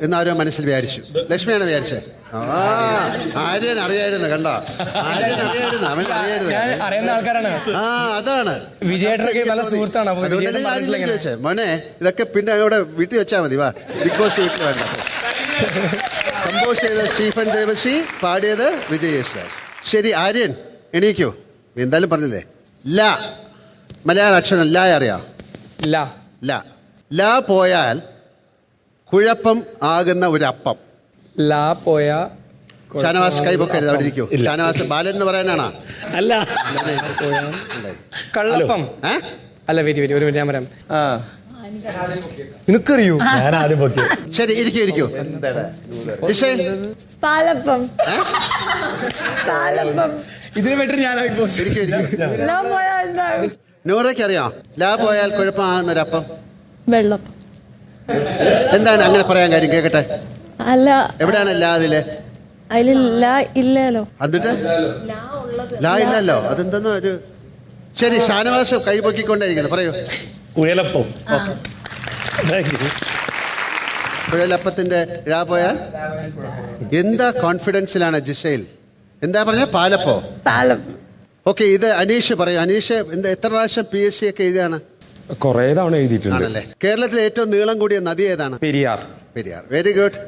എന്നാരോ മനസ്സിൽ വിചാരിച്ചു. ലക്ഷ്മിയാണ് വിചാരിച്ചത്. ആര്യൻ അറിയായിരുന്നു. കണ്ടോ? ആര്യൻ അറിയായിരുന്നു, അവൻ അറിയായിരുന്നു. അറിയുന്ന ആൾക്കാരാണ്. അതാണ്. വിജയേട്ടനൊക്കെ നല്ല സുഹൃത്താണ്. ചോദിച്ചേ മോനെ, ഇതൊക്കെ പിന്നെ അവിടെ വീട്ടിൽ വെച്ചാൽ മതി. വാ, ബിഗ് ബോസ് വീട്ടിൽ വേണ്ട. കമ്പോസ് ചെയ്ത സ്റ്റീഫൻ ദേവസി, പാടിയത് വിജയ് യേശുദാസ്. ശരി, ആര്യൻ എണീക്കൂ. എന്തായാലും പറഞ്ഞില്ലേ? ല, മലയാള അക്ഷരം ല അറിയാം? ല പോയാൽ കുഴപ്പം ആകുന്ന ഒരു അപ്പം. ലാ പോയ ഷാനവാസ് കൈപൊക്കരുത്, അവിടെ ഇരിക്കൂ. ഷാനവാസ് ബാലൻ എന്ന് പറയാനാണോ? അല്ല, കള്ളപ്പം. അല്ല, വെയിറ്റ് ഒരു മിനിറ്റ്, ഞാൻ പറയാം. നിനക്കറിയൂ? ഞാൻ ആദ്യം പൊക്കി. ശരി, ഇരിക്കൂ. പാലപ്പം. ഇതിന് ബെറ്റർ ഞാൻ. നൂറയ്ക്ക് അറിയാം? ലാ പോയാൽ കുഴപ്പമാകുന്നൊരപ്പം. വെള്ളപ്പം. എന്താണ് അങ്ങനെ പറയാൻ കാര്യം? കേക്കട്ടെ. അല്ല, എവിടെയാണ് ലാ? അതില് ഇല്ലല്ലോ. എന്നിട്ട് ലാ ഇല്ലല്ലോ, അതെന്തെന്നോ ഒരു. ശരി, ഷാനവാസ് കൈ പൊക്കിക്കൊണ്ടേയിരിക്കുന്നത്. പറയൂ. കുഴലപ്പം. കുഴലപ്പത്തിന്റെ ലാ പോയാൽ എന്താ കോൺഫിഡൻസിലാണ് ജിഷയിൽ? എന്താ പറഞ്ഞ? പാലപ്പോ? ഓക്കെ, ഇത് അനീഷ് പറയൂ. അനീഷ് എത്ര പ്രാവശ്യം PSC ഒക്കെ എഴുതിയാണ്? കുറെ തവണ എഴുതിയിട്ടുണ്ട്. ആണല്ലേ. കേരളത്തിലെ ഏറ്റവും നീളം കൂടിയ നദി ഏതാണ്? പെരിയാർ. Very good.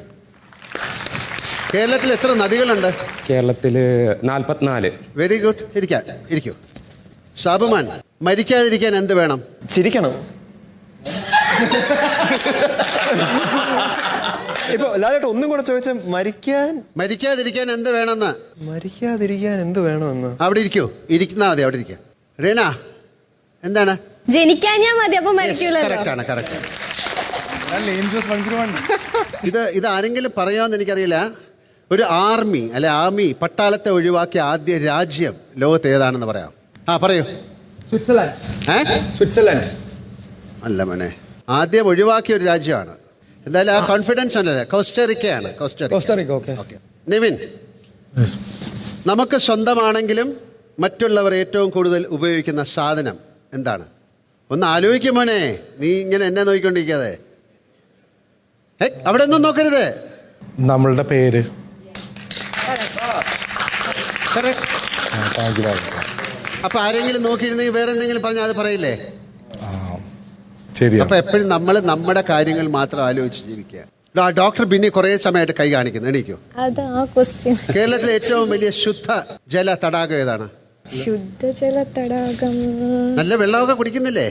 കേരളത്തിൽ എത്ര നദികളുണ്ട്? കേരളത്തില് 44. Very good. ഇരിക്കൂ. ഷാബുമാൻ, മരിക്കാതിരിക്കാൻ എന്ത് വേണം? ചിരിക്കണം. ഇപ്പൊ ലാലേട്ട ഒന്നും കൂടെ ചോദിച്ച മരിക്കാതിരിക്കാൻ എന്ത് വേണമെന്ന്. മരിക്കാതിരിക്കാൻ എന്ത് വേണമെന്ന്. അവിടെ ഇരിക്കൂ. ഇരിക്കുന്ന മതി, അവിടെ ഇരിക്കുക. റീന, എന്താണ്? ജനിക്കാഞ്ഞാ മതി, അപ്പൊ മരിക്കൂലോ. കറക്റ്റ്. ഇത് ആരെങ്കിലും പറയാമെന്ന് എനിക്കറിയില്ല. ഒരു ആർമി പട്ടാളത്തെ ഒഴിവാക്കിയ ആദ്യ രാജ്യം ലോകത്ത് ഏതാണെന്ന് പറയാം? പറയൂ. സ്വിറ്റ്സർലൻഡ്. അല്ല മോനെ, ആദ്യം ഒഴിവാക്കിയ ഒരു രാജ്യമാണ്. എന്തായാലും ആ കോൺഫിഡൻസ് ഉണ്ടല്ലേ? കോസ്റ്ററിക്കയാണ്. നിവിൻ, നമുക്ക് സ്വന്തമാണെങ്കിലും മറ്റുള്ളവർ ഏറ്റവും കൂടുതൽ ഉപയോഗിക്കുന്ന സാധനം എന്താണ്? ഒന്ന് ആലോചിക്കും മോനെ. നീ ഇങ്ങനെ എന്നെ നോക്കിക്കൊണ്ടിരിക്കാതെ. അവിടെ ഒന്നും നോക്കരുത്. നമ്മളുടെ പേര്. അപ്പൊ ആരെങ്കിലും നോക്കിയിരുന്നെങ്കിൽ വേറെ എന്തെങ്കിലും പറഞ്ഞാൽ അത് പറയില്ലേ? അപ്പൊ എപ്പോഴും നമ്മൾ നമ്മുടെ കാര്യങ്ങൾ മാത്രം ആലോചിച്ച് ജീവിക്കുക. ഡോക്ടർ ബിന്നി കുറെ സമയമായിട്ട് കൈ കാണിക്കുന്നു. എണീക്കോ. കേരളത്തിലെ ഏറ്റവും വലിയ ശുദ്ധ ജല തടാകം ഏതാണ്? ശുദ്ധജല തടാകം. നല്ല വെള്ളമൊക്കെ കുടിക്കുന്നില്ലേ?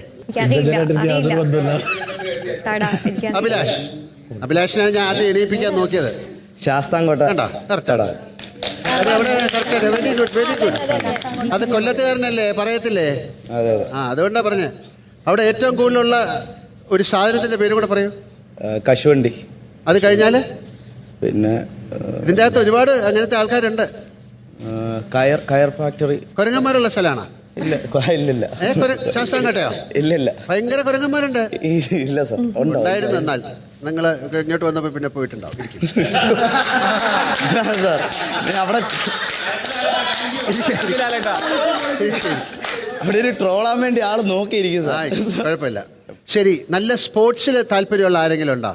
അഭിലാഷിനാണ് ഞാൻ ആദ്യം എണീപ്പിക്കാൻ നോക്കിയത്. ശാസ്താംകോട്ട. Very good. അത് കൊല്ലത്തുകാരനല്ലേ, പറയത്തില്ലേ? അതുകൊണ്ടാ പറഞ്ഞേ. അവിടെ ഏറ്റവും കൂടുതലുള്ള ഒരു സാധനത്തിന്റെ പേര് കൂടെ പറയൂ. കശുവണ്ടി. അത് കഴിഞ്ഞാല് പിന്നെ ഇതിന്റെ അകത്ത് ഒരുപാട് അങ്ങനത്തെ ആൾക്കാരുണ്ട്. കയർ ഫാക്ടറി. കുരങ്ങന്മാരുള്ള സ്ഥലമാണ്. ഇല്ല ശാസ്താംകോട്ടയോ? ഇല്ല ഭയങ്കര കുരങ്ങന്മാരുണ്ട്. ഇല്ല സാർ ഉണ്ടായിരുന്നു. എന്നാൽ നിങ്ങൾ ഇങ്ങോട്ട് വന്നപ്പോൾ പിന്നെ പോയിട്ടുണ്ടാവും. സാർ അവിടെ അവിടെ ഒരു ട്രോളാൻ വേണ്ടി ആള് നോക്കിയിരിക്കും. കുഴപ്പമില്ല. ശരി, നല്ല സ്പോർട്സിൽ താല്പര്യമുള്ള ആരെങ്കിലും ഉണ്ടോ?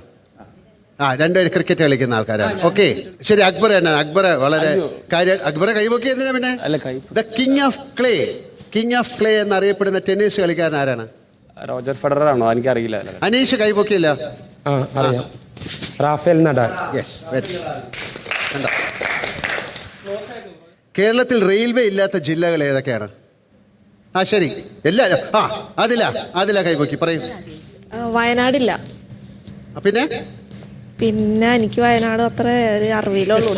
രണ്ടുപേര് ക്രിക്കറ്റ് കളിക്കുന്ന ആൾക്കാരാണ്. ഓക്കെ, ശരി. അക്ബർ തന്നെ. അക്ബർ വളരെ കാര്യം. അക്ബറെ കൈപൊക്കി എന്തിനാ പിന്നെ? ദ കിങ് ഓഫ് ക്ലേ എന്നറിയപ്പെടുന്ന ടെന്നീസ് കളിക്കാരൻ ആരാണ്? റോജർ ഫെഡറർ ആണോ? എനിക്കറിയില്ല. അനീഷ് കൈപൊക്കിയില്ല. Rafael Nadal. യെസ്, കേരളത്തിൽ റെയിൽവേ ഇല്ലാത്ത ജില്ലകൾ ഏതൊക്കെയാണ്? ശരി, എല്ലാരും. അതില കൈപൊക്കി പറയൂ. വയനാടില്ല. പിന്നെ എനിക്ക് വയനാട് അത്ര അറിവിലുള്ളൂ.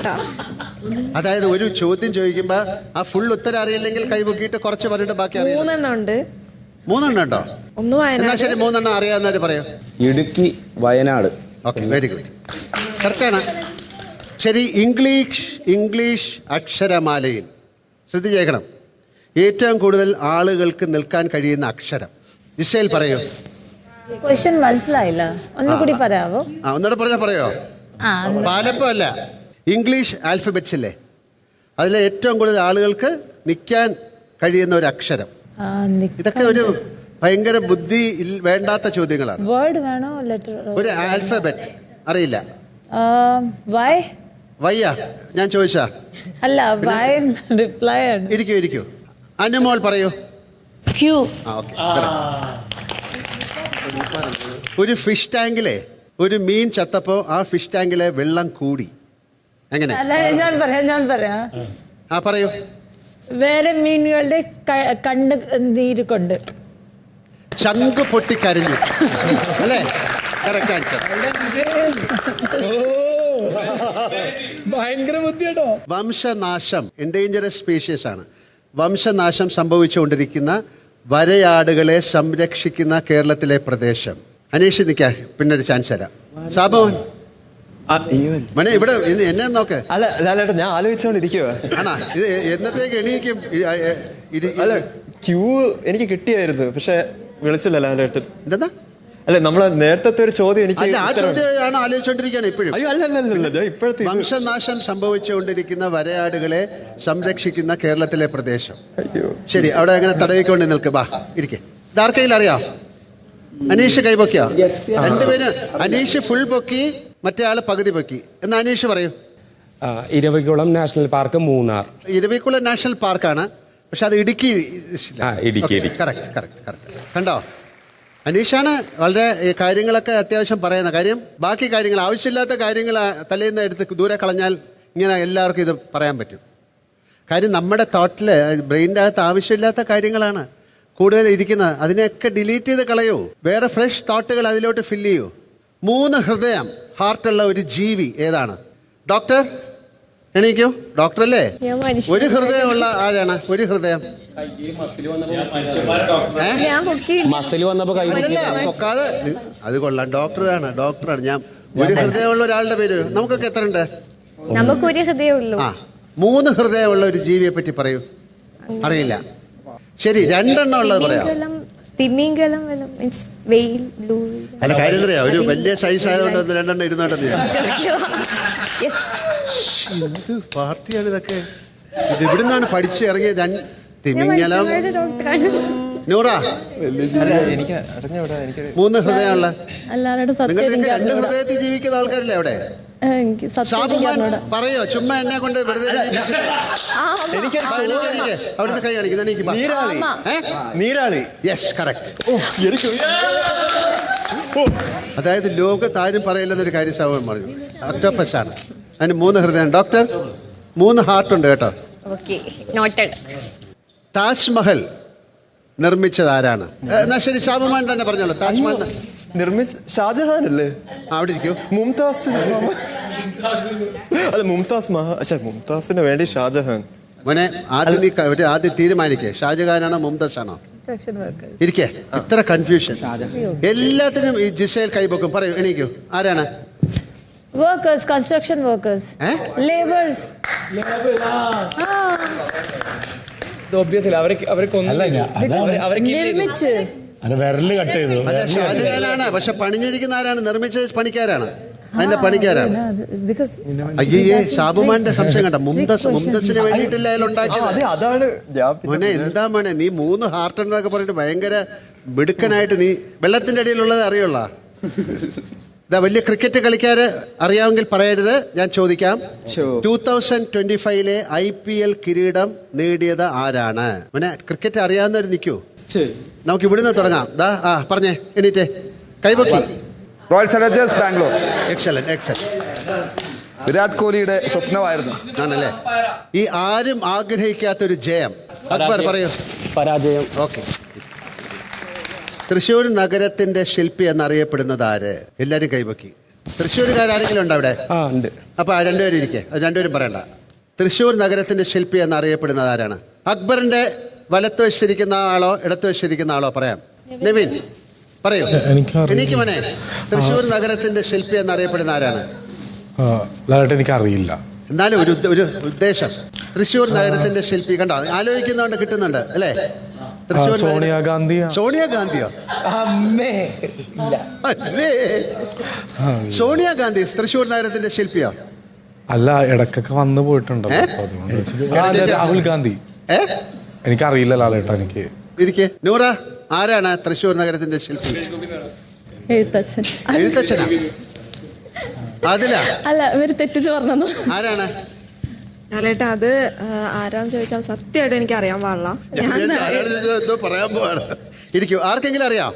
അതായത് ഒരു ചോദ്യം ചോദിക്കുമ്പോ ആ ഫുൾ ഉത്തരം അറിയില്ലെങ്കിൽ കൈപൊക്കിയിട്ട് കുറച്ച് പറഞ്ഞിട്ട് ബാക്കി അറിയാം. 3 ഉണ്ട്. 3 ഉണ്ടോ? ഒന്ന് വയനാട്. ശരി, 3 അറിയാവുന്നവര് പറയൂ. Idukki, Wayanad. Okay, very good, കറക്റ്റാണ്. ശരി, ഇംഗ്ലീഷ് അക്ഷരമാലയിൽ ശ്രദ്ധിച്ചേക്കണം, ഏറ്റവും കൂടുതൽ ആളുകൾക്ക് നിൽക്കാൻ കഴിയുന്ന അക്ഷരം. ജിസേൽ പറയൂ. മനസ്സിലായില്ല, ഒന്നുകൂടി പറയാവോ? ഒന്നുകൂടെ പറഞ്ഞാൽ പറയോ? പാലപ്പം അല്ല, ഇംഗ്ലീഷ് ആൽഫബറ്റ്സ് ഇല്ലേ, അതിലെ ഏറ്റവും കൂടുതൽ ആളുകൾക്ക് നിൽക്കാൻ കഴിയുന്ന ഒരു അക്ഷരം. ഇതൊക്കെ ഒരു ഭയങ്കര ബുദ്ധി വേണ്ടാത്ത ചോദ്യങ്ങളാണ്. വേർഡ് വേണോ ലെറ്റർ? ഒരു ആൽഫബറ്റ് അറിയില്ല. വയ്യ ഞാൻ ചോദിച്ചാ അല്ല, റിപ്ലൈ. ഇരിക്കൂ. അനുമോൾ പറയൂ. ഒരു ഫിഷ് ടാങ്കിലെ ഒരു മീൻ ചത്തപ്പോ ആ ഫിഷ് ടാങ്കിലെ വെള്ളം കൂടി. എങ്ങനെ? ഞാൻ പറയാം. പറയൂ. വേറെ മീനുകളുടെ കണ്ണ് നീര് കൊണ്ട് ചങ്ക് പൊട്ടിക്കരഞ്ഞു അല്ലേ? Correct answer. ഭയങ്കര ബുദ്ധിയാട്ടോ. വംശനാശം, എൻഡേഞ്ചറസ് സ്പീഷീസ് ആണ്. വംശനാശം സംഭവിച്ചുകൊണ്ടിരിക്കുന്ന വരയാടുകളെ സംരക്ഷിക്കുന്ന കേരളത്തിലെ പ്രദേശം. അനീഷ് നിൽക്കാ, പിന്നെ ഒരു ചാൻസ് തരാം. സാബോൻ മനെ ഇവിടെ എന്നെ നോക്ക്. അല്ല ഞാൻ ആലോചിച്ചോണ്ടിരിക്കുക. ആണാ, ഇത് എന്നത്തേക്ക് എണീക്കും? അല്ല, ക്യൂ എനിക്ക് കിട്ടിയായിരുന്നു, പക്ഷെ വിളിച്ചില്ല ലാലേട്ടൻ. എന്താ? അല്ല, നമ്മളെ നേരത്തെ ഒരു ചോദ്യം എനിക്ക് ആലോചിച്ചോണ്ടിരിക്കുകയാണ് ഇപ്പോഴും. ഇപ്പോഴത്തെ വംശനാശം സംഭവിച്ചുകൊണ്ടിരിക്കുന്ന വരയാടുകളെ സംരക്ഷിക്കുന്ന കേരളത്തിലെ പ്രദേശം. ശരി, അവിടെ അങ്ങനെ തടവിക്കൊണ്ട് നിൽക്ക്. ബാ, ഇരിക്കെ. ഇതാർക്കെങ്കിലും അറിയാം? അനീഷ് കൈപൊക്കിയോ? രണ്ടുപേരും. അനീഷ് ഫുൾ പൊക്കി, മറ്റേ ആള് പകുതി പൊക്കി. എന്നാ അനീഷ് പറയൂ. Eravikulam national park, Munnar. Eravikulam national പാർക്കാണ്, പക്ഷെ അത് ഇടുക്കി. കറക്റ്റ്. കണ്ടോ? അനീഷാണ് വളരെ കാര്യങ്ങളൊക്കെ അത്യാവശ്യം പറയുന്ന കാര്യം. ബാക്കി കാര്യങ്ങൾ, ആവശ്യമില്ലാത്ത കാര്യങ്ങൾ തലേന്ന് എടുത്ത് ദൂരെ കളഞ്ഞാൽ ഇങ്ങനെ എല്ലാവർക്കും ഇത് പറയാൻ പറ്റും. കാര്യം നമ്മുടെ തോട്ടിൽ, ബ്രെയിൻ്റെ അകത്ത് ആവശ്യമില്ലാത്ത കാര്യങ്ങളാണ് കൂടുതൽ ഇരിക്കുന്നത്. അതിനെയൊക്കെ ഡിലീറ്റ് ചെയ്ത് കളയൂ. വേറെ ഫ്രഷ് തോട്ടുകൾ അതിലോട്ട് ഫില്ല് ചെയ്യൂ. 3 ഹൃദയം, ഹാർട്ടുള്ള ഒരു ജീവി ഏതാണ്? ഡോക്ടർ എണീക്കൂ. ഡോക്ടർ അല്ലേ? ഒരു ഹൃദയമുള്ള ആരാണ്? ഒരു ഹൃദയം പൊക്കാതെ. അത് കൊള്ളാം, ഡോക്ടറാണ്. ഞാൻ ഒരു ഹൃദയമുള്ള ഒരാളുടെ പേര്. നമുക്കൊക്കെ എത്ര ഉണ്ട്? നമുക്കൊരു ഹൃദയമുള്ളൂ. 3 ഹൃദയമുള്ള ഒരു ജീവിയെ പറ്റി പറയൂ. അറിയില്ല. ശരി, 2 എണ്ണം ഉള്ളത് പറയാം. തിമിംഗലം. അല്ല, കാര്യം അറിയാം, ഒരു വലിയ സൈസ് ആയതുകൊണ്ട് 2 എണ്ണം ഇരുന്നോട്ടെന്ന്. എന്ത് പാർട്ടിയാണ് ഇതൊക്കെ? ഇത് ഇവിടുന്നാണ് പഠിച്ച് ഇറങ്ങിയ തിമിംഗലം. നൂറ, എനിക്ക് 3 ഹൃദയമുള്ള. നിങ്ങൾക്ക് 2 ഹൃദയത്തിൽ ജീവിക്കുന്ന ആൾക്കാരില്ലേ അവിടെ? പറയോ? ചുമ്മാ എന്നെ കൊണ്ട് വെറുതെ. അവിടുത്തെ കൈ കാണിക്കുന്ന നീരാളി. Yes, correct. അതായത് ലോകത്ത് ആരും പറയില്ലെന്നൊരു കാര്യം സാബുമാൻ പറഞ്ഞു. ഒക്ടോപ്പസ് ആണ്. അതിന് 3 ഹൃദയം. ഡോക്ടർ, 3 ഹാർട്ടുണ്ട് കേട്ടോ. താജ്മഹൽ നിർമ്മിച്ചത് ആരാണ്? എന്നാ ശരി, ഷാബുമാൻ തന്നെ പറഞ്ഞോളൂ. താജ്മഹൽ ഷാജഹാൻ അല്ലേ? അവിടെ ഇരിക്കൂ. മുംതാസ്. അല്ല, മുംതാസിന് വേണ്ടി ഷാജഹാൻ. മോനെ, ആദ്യം തീരുമാനിക്കേ, ഷാജഹാനാണോ മുംതാസ് ആണോ? ഇരിക്കേ. ഇത്ര കൺഫ്യൂഷൻ എല്ലാത്തിനും. ഈ ജിസേൽ കൈപൊക്കും. പറയൂ, എണീക്കൂ. ആരാണ്? Workers, construction workers, labours. Obviously അവരെ നിർമ്മിച്ച് അതിന്റെ വിരല് കട്ട് ചെയ്തു. അല്ല, ഷാജഹാനാണ്, പക്ഷെ പണിഞ്ഞിരിക്കുന്ന ആരാണ്? നിർമ്മിച്ച പണിക്കാരാണ്, അതിന്റെ പണിക്കാരാണ്. അയ്യേ, ഷാബുമാന്റെ സംശയം കണ്ട. മുംതസിന് വേണ്ടിയിട്ടില്ല അയാൾ ഉണ്ടാക്കിയത്. അതാണ് മോനെ, എന്താ മോനെ നീ 3 ഹാർട്ട് എന്നൊക്കെ പറഞ്ഞിട്ട് ഭയങ്കര മിടുക്കനായിട്ട് നീ വെള്ളത്തിന്റെ അടിയിലുള്ളത് അറിയുള്ള. ഇതാ വലിയ ക്രിക്കറ്റ് കളിക്കാര് അറിയാമെങ്കിൽ പറയരുത്, ഞാൻ ചോദിക്കാം. 2025 IPL കിരീടം നേടിയത് ആരാണ്? മോനെ, ക്രിക്കറ്റ് അറിയാവുന്നവർ നിൽക്കൂ. നമുക്ക് ഇവിടുന്ന് തുടങ്ങാം. പറഞ്ഞേ, എണീറ്റേ, കൈപൊക്കി. Royal Challengers Bangalore. Excellent. Virat കോഹ്ലിയുടെ സ്വപ്നമായിരുന്നു. ആണല്ലേ? ഈ ആരും ആഗ്രഹിക്കാത്തൊരു ജയം. അക്ബർ പറയൂ. പരാജയം. ഓക്കെ. തൃശ്ശൂർ നഗരത്തിന്റെ ശില്പി എന്നറിയപ്പെടുന്നത് ആര്? എല്ലാരും കൈപൊക്കി. തൃശ്ശൂർക്കാരെങ്കിലും ഉണ്ടോ അവിടെ? അപ്പൊ രണ്ടുപേരും ഇരിക്കേ, രണ്ടുപേരും പറയണ്ട. തൃശ്ശൂർ നഗരത്തിന്റെ ശില്പി എന്നറിയപ്പെടുന്നത് ആരാണ്? അക്ബറിന്റെ വലത്ത് വശിരിക്കുന്ന ആളോ ഇടത്ത് വശിരിക്കുന്ന ആളോ? പറയാം. നവീൻ പറയൂ. എനിക്ക് മോനെ, തൃശ്ശൂർ നഗരത്തിന്റെ ശില്പി എന്നറിയപ്പെടുന്ന ആരാണ്? എനിക്കറിയില്ല. എന്നാലും ഒരു ഉദ്ദേശം. തൃശ്ശൂർ നഗരത്തിന്റെ ശില്പി കണ്ടോ? ആലോചിക്കുന്നതുകൊണ്ട് കിട്ടുന്നുണ്ട് അല്ലേ? സോണിയാഗാന്ധിയോ? സോണിയാഗാന്ധി തൃശ്ശൂർ നഗരത്തിന്റെ ശില്പിയോ? അല്ല, ഇടക്കൊക്കെ വന്നു പോയിട്ടുണ്ടോ? രാഹുൽ ഗാന്ധി. എനിക്കറിയില്ല ലാലേട്ടാ. എനിക്ക് ഇരിക്കെ. നൂറ, ആരാണ് തൃശ്ശൂർ നഗരത്തിന്റെ ശില്പി? എഴുത്തച്ഛനാ? അതിലാ? അല്ല, ഇവര് തെറ്റിച്ച് പറഞ്ഞു. ആരാണ്? ലാലേട്ടാ, അത് ആരാന്ന് ചോദിച്ചാൽ സത്യമായിട്ട് എനിക്ക് അറിയാൻ പാടില്ല. എന്തോ പറയാൻ പോവാണ്. ഇരിക്കൂ. ആർക്കെങ്കിലും അറിയാം?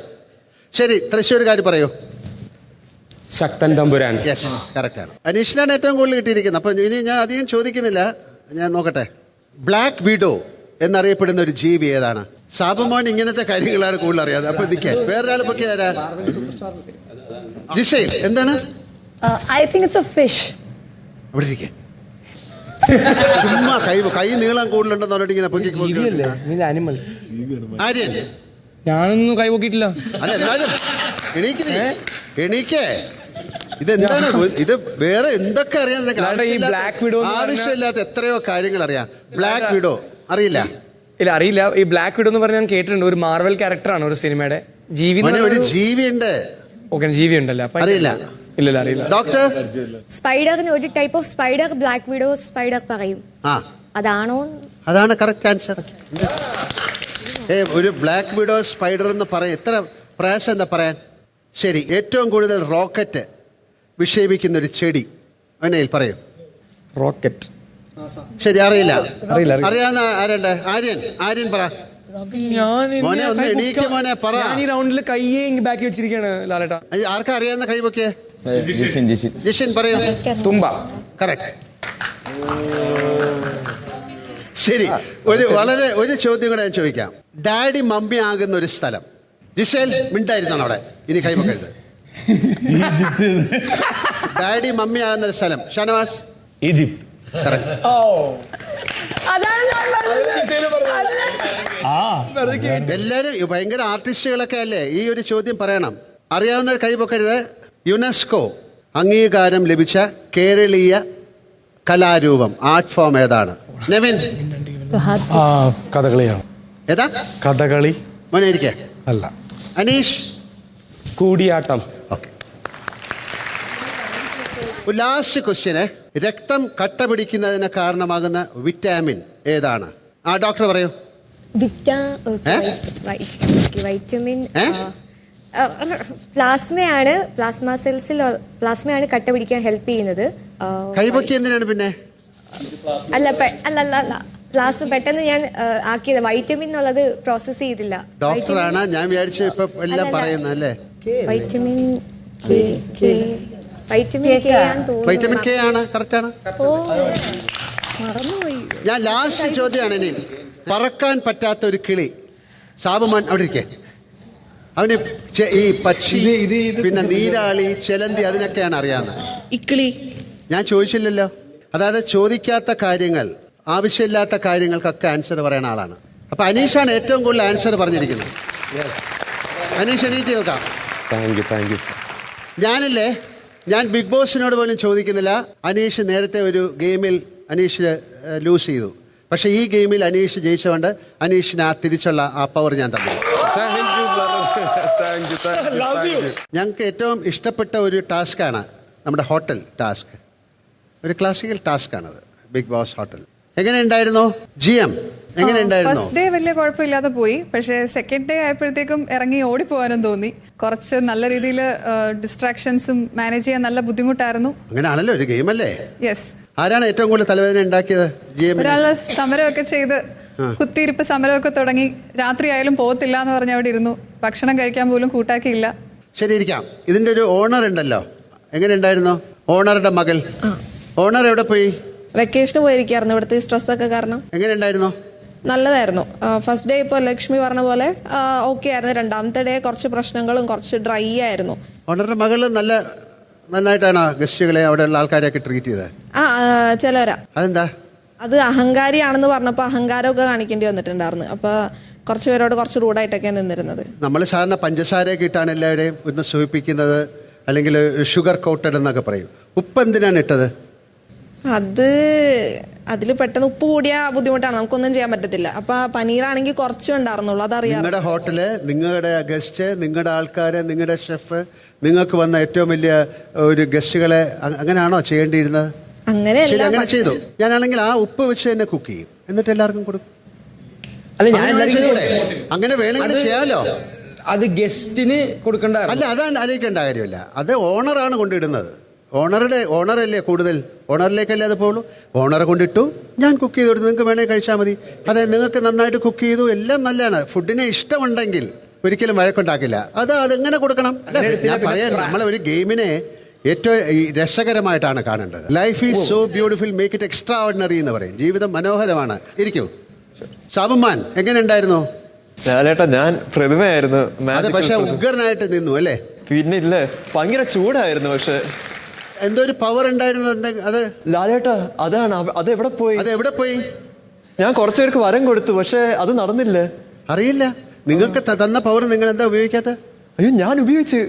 ശരി, തൃശ്ശൂർക്കാർ പറയൂ. ശക്തൻ തമ്പുരാൻ. കറക്റ്റ് ആണ്. അനീഷിനാണ് ഏറ്റവും കൂടുതൽ കിട്ടിയിരിക്കുന്നത്. അപ്പൊ ഇനി ഞാൻ അധികം ചോദിക്കുന്നില്ല, ഞാൻ നോക്കട്ടെ. ബ്ലാക്ക് വിഡോ എന്നറിയപ്പെടുന്ന ഒരു ജീവി ഏതാണ്? സാബുമോൻ ഇങ്ങനത്തെ കാര്യങ്ങളാണ് കൂടുതൽ അറിയാതെ. അപ്പൊ നിൽക്കാൻ വേറൊരാൾ പൊക്കി തരാ. ജിഷയിൽ എന്താണ്? I think it's a fish. അവിടെ ഇരിക്കേ. ചുമ്മാ കൈ നീളം കൂടുതലുണ്ടെന്ന് പറഞ്ഞിട്ട് ഇങ്ങനെ പൊക്കി. ആര്യൻ, ഞാനൊന്നും കൈ പൊക്കിയിട്ടില്ല. അല്ല, എന്നാലും എണീക്കേ. ഇതെന്താണ്? ഇത് വേറെ എന്തൊക്കെ അറിയാൻ ആവശ്യമില്ലാത്ത എത്രയോ കാര്യങ്ങൾ അറിയാം. ബ്ലാക്ക് വിഡോ അറിയില്ല? ഇല്ല, അറിയില്ല. ഈ ബ്ലാക്ക് വിഡോ എന്ന് പറഞ്ഞാൽ ഞാൻ കേട്ടിട്ടുണ്ട്. ഒരു മാർവൽ ക്യാരക്ടറാണ്, ഒരു സിനിമയുടെ ജീവി. ഒരു ജീവിയുണ്ട്. ഓക്കെ, ജീവി ഉണ്ടല്ലോ. അറിയില്ല? ഇല്ല, അറിയില്ല. ഡോക്ടർ, സ്പൈഡറിന് ഒരു type of spider black widow spider പറയും. അതാണോ? അതാണ് കറക്റ്റ് ആൻസർ. ഒരു ബ്ലാക്ക് വിഡോ സ്പൈഡർ എന്ന് പറയും. എത്ര പ്രയാസം എന്താ പറയാൻ? ശരി, ഏറ്റവും കൂടുതൽ റോക്കറ്റ് വിക്ഷേപിക്കുന്ന ഒരു ചെടി അവനയിൽ പറയും. റോക്കറ്റ്. ശരി, അറിയില്ല. അറിയാവുന്ന ആരുണ്ട്? ആര്യൻ പറ. മോനെ ഒന്ന് എണീക്ക് മോനെ, പറ. ഈ റൗണ്ടിൽ കയ്യേ ബാക്കി വെച്ചിരിക്കുകയാണ് ലാലേട്ടാ. ആർക്കാ അറിയാവുന്ന കൈ പൊക്കിയേ? ജിഷിൻ പറയൂ. തുമ്പ. കറക്റ്റ്. ശരി, ഒരു ചോദ്യം കൂടെ ഞാൻ ചോദിക്കാം. ഡാഡി മമ്മി ആകുന്ന ഒരു സ്ഥലം. ജിഷേൽ മിണ്ടായിരുന്നോ അവിടെ? ഇനി കൈ പൊക്കരുത്. ഡാഡി മമ്മി ആകുന്ന ഒരു സ്ഥലം. ഷാനവാസ്? ഈജിപ്ത്. കറക്റ്റ്. എല്ലാരും ഭയങ്കര ആർട്ടിസ്റ്റുകളൊക്കെ അല്ലേ? ഈ ഒരു ചോദ്യം പറയണം. അറിയാവുന്ന കൈ പൊക്കരുത്. യുനെസ്കോ അംഗീകാരം ലഭിച്ച കേരളീയ കലാരൂപം, ആർട്ട് ഫോം ഏതാണ്? നവീൻ? കഥകളിയാണ്. ഏതാ? കഥകളി. മോനെ ഇരിക്കേ. അല്ല. Aneesh? Koodiyattam. Okay. Last question. രക്തം കട്ട പിടിക്കുന്നതിന് കാരണമാകുന്ന വിറ്റാമിൻ ഏതാണ്? ഡോക്ടർ പറയൂ. വൈറ്റമിൻ പ്ലാസ്മയാണ് കട്ട പിടിക്കാൻ ഹെൽപ്പ് ചെയ്യുന്നത്. കൈപൊക്കി എന്തിനാണ് പിന്നെ? അല്ല പ്ലാസ്മ പെട്ടെന്ന് ഞാൻ ആക്കിയത്. വൈറ്റമിൻ എന്നുള്ളത് പ്രോസസ് ചെയ്തില്ല. ഡോക്ടറാണ്, ഞാൻ വിചാരിച്ചു ഇപ്പൊ എല്ലാം പറയുന്നല്ലേ. വൈറ്റമിൻ കെ ആണ്. കറക്റ്റ് ആണ്. മറന്നുപോയി. ഞാൻ ലാസ്റ്റ് ചോദ്യമാണ് ഇനി. പറക്കാൻ പറ്റാത്ത ഒരു കിളി. സാബുമാൻ അവിടെ ഇരിക്കേ. അവന് ഈ പക്ഷി, പിന്നെ നീരാളി, ചെലന്തി, അതിനൊക്കെയാണ് അറിയാവുന്നത്. ഇക്കിളി ഞാൻ ചോദിച്ചില്ലല്ലോ. അതായത് ചോദിക്കാത്ത കാര്യങ്ങൾ, ആവശ്യമില്ലാത്ത കാര്യങ്ങൾക്കൊക്കെ ആൻസർ പറയുന്ന ആളാണ്. അപ്പൊ അനീഷാണ് ഏറ്റവും കൂടുതൽ ആൻസർ പറഞ്ഞിരിക്കുന്നത്. അനീഷ് എണീറ്റ് കേൾക്കാം. ഞാൻ ബിഗ് ബോസിനോട് പോലും ചോദിക്കുന്നില്ല. അനീഷ് നേരത്തെ ഒരു ഗെയിമിൽ അനീഷ് ലൂസ് ചെയ്തു. പക്ഷേ ഈ ഗെയിമിൽ അനീഷ് ജയിച്ചുകൊണ്ട് അനീഷിന് ആ തിരിച്ചുള്ള ആ പവർ ഞാൻ തന്നു. ഞങ്ങൾക്ക് ഏറ്റവും ഇഷ്ടപ്പെട്ട ഒരു ടാസ്ക്കാണ് നമ്മുടെ ഹോട്ടൽ ടാസ്ക്. ഒരു ക്ലാസിക്കൽ ടാസ്ക് ആണത്, ബിഗ് ബോസ് ഹോട്ടൽ. എങ്ങനെ ഉണ്ടായിരുന്നു GM? എങ്ങനെ ഉണ്ടായിരുന്നു? ഫസ്റ്റ് ഡേ വലിയ കുഴപ്പമില്ലാതെ പോയി, പക്ഷേ സെക്കൻഡ് ഡേ ആയപ്പോഴത്തേക്കും ഇറങ്ങി ഓടിപ്പോകാനും തോന്നി. കുറച്ച് നല്ല രീതിയിൽ ഡിസ്ട്രാക്ഷൻസും മാനേജ് ചെയ്യാൻ നല്ല ബുദ്ധിമുട്ടായിരുന്നു. അങ്ങനെയാണല്ലോ, ഒരു ഗെയിം അല്ലേ. യെസ്. ആരാണ് ഏറ്റവും കൂടുതൽ തലവേദന ഉണ്ടാക്കിയത്? GM. ഒരാള് സമരമൊക്കെ ചെയ്ത് കുത്തിയിരിപ്പ് സമരമൊക്കെ തുടങ്ങി. രാത്രി ആയാലും പോകത്തില്ല എന്ന് പറഞ്ഞ് അവിടെ ഇരുന്നു. ഭക്ഷണം കഴിക്കാൻ പോലും കൂട്ടാക്കിയില്ല. ശരി, ഇരിക്കാം. ഇതിന്റെ ഒരു ഓണർ ഉണ്ടല്ലോ, എങ്ങനെ ഉണ്ടായിരുന്നു? ഓണറുടെ മകൾ ഓണർ എവിടെ പോയി? വെക്കേഷന് പോയിരിക്കായിരുന്നു, ഇവിടുത്തെ സ്ട്രെസ് ഒക്കെ കാരണം. എങ്ങനെ ഉണ്ടായിരുന്നു? നല്ലതായിരുന്നു. ഫസ്റ്റ് ഡേ ഇപ്പോൾ ലക്ഷ്മി പറഞ്ഞ പോലെ ഓക്കെ ആയിരുന്നു. രണ്ടാമത്തെ ഡേ കുറച്ച് പ്രശ്നങ്ങളും കുറച്ച് ഡ്രൈ ആയിരുന്നു. ഓണറുടെ മകള് നന്നായിട്ടാണ് ഗസ്റ്റുകളെ അവിടെയുള്ള ആൾക്കാരെയൊക്കെ ട്രീറ്റ് ചെയ്തത്? ചിലവരാ. അതെന്താ? അത് അഹങ്കാരിയാണെന്ന് പറഞ്ഞപ്പോൾ അഹങ്കാരമൊക്കെ കാണിക്കേണ്ടി വന്നിട്ടുണ്ടായിരുന്നു. അപ്പോൾ കുറച്ച് പേരോട് കുറച്ച് റൂഡായിട്ടൊക്കെ നിന്നിരുന്നത്. നമ്മൾ സാധാരണ പഞ്ചസാരയൊക്കെ ഇട്ടാണ് എല്ലാവരെയും ഒന്ന് സൂചിപ്പിക്കുന്നത്, അല്ലെങ്കിൽ ഷുഗർ കോട്ടഡ് എന്നൊക്കെ പറയും. ഉപ്പ് എന്തിനാണ് ഇട്ടത്? അതിൽ പെട്ടെന്ന് ഉപ്പ് കൂടിയ ബുദ്ധിമുട്ടാണ്, നമുക്കൊന്നും ചെയ്യാൻ പറ്റത്തില്ല. അപ്പൊ പനീറാണെങ്കിൽ കുറച്ചും ഉണ്ടായിരുന്നുള്ളൂ, അതറിയാം. നിങ്ങളുടെ ഹോട്ടല്, നിങ്ങളുടെ ഗസ്റ്റ്, നിങ്ങളുടെ ആൾക്കാര്, നിങ്ങളുടെ ഷെഫ്, നിങ്ങൾക്ക് വന്ന ഏറ്റവും വലിയ ഒരു ഗസ്റ്റുകളെ അങ്ങനെയാണോ ചെയ്യേണ്ടിയിരുന്നത്? അങ്ങനെയല്ല, അങ്ങനെ ചെയ്തു. ഞാനാണെങ്കിൽ ആ ഉപ്പ് വെച്ച് തന്നെ കുക്ക് ചെയ്യും, എന്നിട്ട് എല്ലാവർക്കും കൊടുക്കും. അങ്ങനെ വേണമെങ്കിൽ ചെയ്യാമല്ലോ. അത് ഗസ്റ്റിന് കൊടുക്കേണ്ട അല്ല, അതാണ് ആലോചിക്കേണ്ട കാര്യമില്ല. അത് ഓണറാണ് കൊണ്ടിടുന്നത്. ഓണറല്ലേ കൂടുതൽ, ഓണറിലേക്കല്ലേ അത് പോകുള്ളൂ. ഓണറെ കൊണ്ടിട്ടു, ഞാൻ കുക്ക് ചെയ്ത് കൊടുത്തു, നിങ്ങൾക്ക് വേണമെങ്കിൽ കഴിച്ചാൽ മതി. അതെ, നിങ്ങൾക്ക് നന്നായിട്ട് കുക്ക് ചെയ്തു, എല്ലാം നല്ലതാണ്. ഫുഡിനെ ഇഷ്ടമുണ്ടെങ്കിൽ ഒരിക്കലും വഴക്കുണ്ടാക്കില്ല. അതെങ്ങനെ കൊടുക്കണം? ഞാൻ പറയാൻ, നമ്മളെ ഒരു ഗെയിമിനെ ഏറ്റവും രസകരമായിട്ടാണ് കാണേണ്ടത്. Life is so beautiful, make it extra ordinary എന്ന് പറയും. ജീവിതം മനോഹരമാണ്. ഇരിക്കൂ. സാബുമാൻ എങ്ങനെ ഉണ്ടായിരുന്നു? ഞാൻ പ്രതിമയായിരുന്നു. പക്ഷെ ഉഗ്രനായിട്ട് നിന്നു അല്ലേ? പിന്നെ ഇല്ല, ഭയങ്കര ചൂടായിരുന്നു. പക്ഷെ എന്തോ ഒരു പവർ ഉണ്ടായിരുന്നു. അത് ലാലേട്ടാ, അതാണ്. അത് എവിടെ പോയി? ഞാൻ കുറച്ചുപേർക്ക് വരം കൊടുത്തു, പക്ഷെ അത് നടന്നില്ല. അറിയില്ല. നിങ്ങൾക്ക് തന്ന പവർ നിങ്ങൾ എന്താ ഉപയോഗിക്കാത്ത? അയ്യോ, ഞാൻ ഉപയോഗിച്ച്.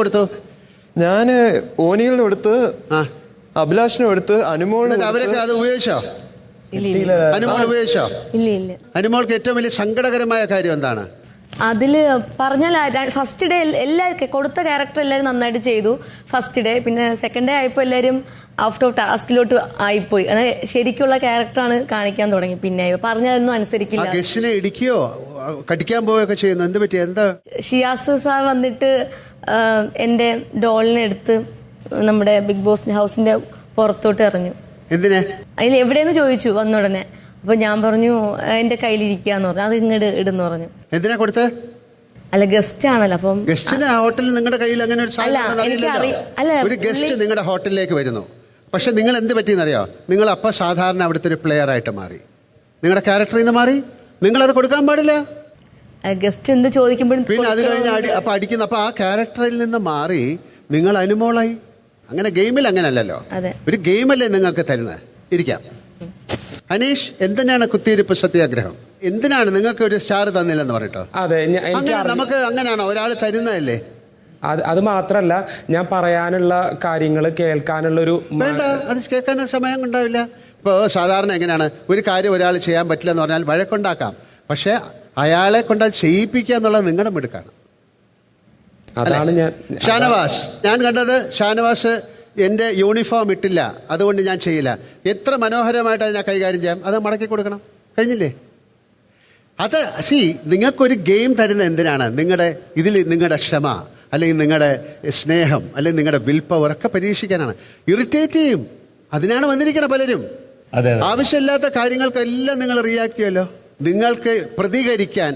കൊടുത്തു. ഞാൻ ഓനികളിന് കൊടുത്ത്, അഭിലാഷിന് കൊടുത്ത്, അനുമോളിന്. അവരൊക്കെ അത് ഉപയോഗിച്ചോ? അനുമോൾ ഉപയോഗിച്ചോ? ഇല്ല. അനുമോൾക്ക് ഏറ്റവും വലിയ സങ്കടകരമായ കാര്യം എന്താണ്? അതില് പറഞ്ഞാൽ ഫസ്റ്റ് ഡേ എല്ലാവർക്കും കൊടുത്ത ക്യാരക്ടർ എല്ലാവരും നന്നായിട്ട് ചെയ്തു ഫസ്റ്റ് ഡേ. പിന്നെ സെക്കൻഡ് ഡേ ആയപ്പോൾ എല്ലാവരും ഔട്ട് ഓഫ് ടാസ്കിലോട്ട് ആയിപ്പോയി. അങ്ങനെ ശരിക്കുള്ള ക്യാരക്ടറാണ് കാണിക്കാൻ തുടങ്ങി. പിന്നെ പറഞ്ഞാലൊന്നും അനുസരിക്കില്ല. ഗസ്റ്റിനെ ഇടിക്കുകയോ കടിക്കാൻ പോവുകയൊക്കെ ചെയ്യുന്നു. എന്ത് പറ്റി? എന്താ? ഷിയാസ് സാർ വന്നിട്ട് എന്റെ ഡോളിനെ എടുത്ത് നമ്മുടെ ബിഗ് ബോസ് ഹൗസിന്റെ പുറത്തോട്ട് എറിഞ്ഞു. എന്തിനാ? അതിൽ എവിടെയെന്ന് ചോദിച്ചു വന്ന ഉടനെ. അപ്പൊ ഞാൻ പറഞ്ഞു എന്റെ കയ്യിലിരിക്കാന്ന് പറഞ്ഞു. അത് ഇങ്ങോട്ട് ഇടുന്നു പറഞ്ഞു. എന്തിനാ കൊടുത്തേ? അല്ല, ഗസ്റ്റ് ആണല്ലോ. അപ്പം ഗസ്റ്റിന് ഹോട്ടലിൽ നിങ്ങളുടെ കയ്യിൽ അങ്ങനെ ഒരു ഗസ്റ്റ് നിങ്ങളുടെ ഹോട്ടലിലേക്ക് വരുന്നു. പക്ഷെ നിങ്ങൾ എന്ത് പറ്റിയെന്നറിയോ? നിങ്ങൾ അപ്പൊ സാധാരണ അവിടുത്തെ ഒരു പ്ലെയർ ആയിട്ട് മാറി, നിങ്ങളുടെ ക്യാരക്ടറിൽ നിന്ന് മാറി. നിങ്ങളത് കൊടുക്കാൻ പാടില്ല. ഗസ്റ്റ് എന്ത് ചോദിക്കുമ്പോഴും പിന്നെ അത് കഴിഞ്ഞ് അപ്പൊ അടിക്കുന്നു. അപ്പൊ ആ ക്യാരക്ടറിൽ നിന്ന് മാറി നിങ്ങൾ അനുമോളായി. അങ്ങനെ ഗെയിമിൽ അങ്ങനല്ലല്ലോ. ഒരു ഗെയിമല്ലേ നിങ്ങൾക്ക് തരുന്നത്. ഇരിക്കാം. അനീഷ്, എന്തിനാണ് കുത്തിയിരിപ്പ് സത്യാഗ്രഹം? എന്തിനാണ് നിങ്ങൾക്ക് ഒരു സ്റ്റാർ തന്നില്ലെന്ന് പറയട്ടോ? അതെ, നമുക്ക് അങ്ങനെയാണോ ഒരാൾ തരുന്നതല്ലേ? അത് മാത്രല്ല, ഞാൻ പറയാനുള്ള കാര്യങ്ങൾ കേൾക്കാനുള്ള ഒരു വേണ്ട, അത് കേൾക്കാൻ സമയം ഉണ്ടാവില്ല. ഇപ്പോൾ സാധാരണ എങ്ങനെയാണ് ഒരു കാര്യം ഒരാൾ ചെയ്യാൻ പറ്റില്ല എന്ന് പറഞ്ഞാൽ വഴക്കുണ്ടാക്കാം. പക്ഷെ അയാളെ കൊണ്ട് അത് ചെയ്യിപ്പിക്കുക എന്നുള്ളത് നിങ്ങളുടെ മിടുക്കാണ്. അതാണ് ഷാനവാസ്, ഞാൻ കണ്ടത് ഷാനവാസ് എൻ്റെ യൂണിഫോം ഇട്ടില്ല, അതുകൊണ്ട് ഞാൻ ചെയ്യില്ല. എത്ര മനോഹരമായിട്ട് അതിനെ കൈകാര്യം ചെയ്യാം. അത് മടക്കി കൊടുക്കണം. കഴിഞ്ഞില്ലേ? അത് നിങ്ങൾക്കൊരു ഗെയിം തരുന്ന എന്തിനാണ്? നിങ്ങളുടെ ക്ഷമ, അല്ലെങ്കിൽ നിങ്ങളുടെ സ്നേഹം, അല്ലെങ്കിൽ നിങ്ങളുടെ വിൽ പവർ ഒക്കെ പരീക്ഷിക്കാനാണ്. ഇറിറ്റേറ്റ് ചെയ്യും. അതിനാണ് വന്നിരിക്കണം പലരും. ആവശ്യമില്ലാത്ത കാര്യങ്ങൾക്കെല്ലാം നിങ്ങൾ റിയാക്ട് ചെയ്യുമല്ലോ. നിങ്ങൾക്ക് പ്രതികരിക്കാൻ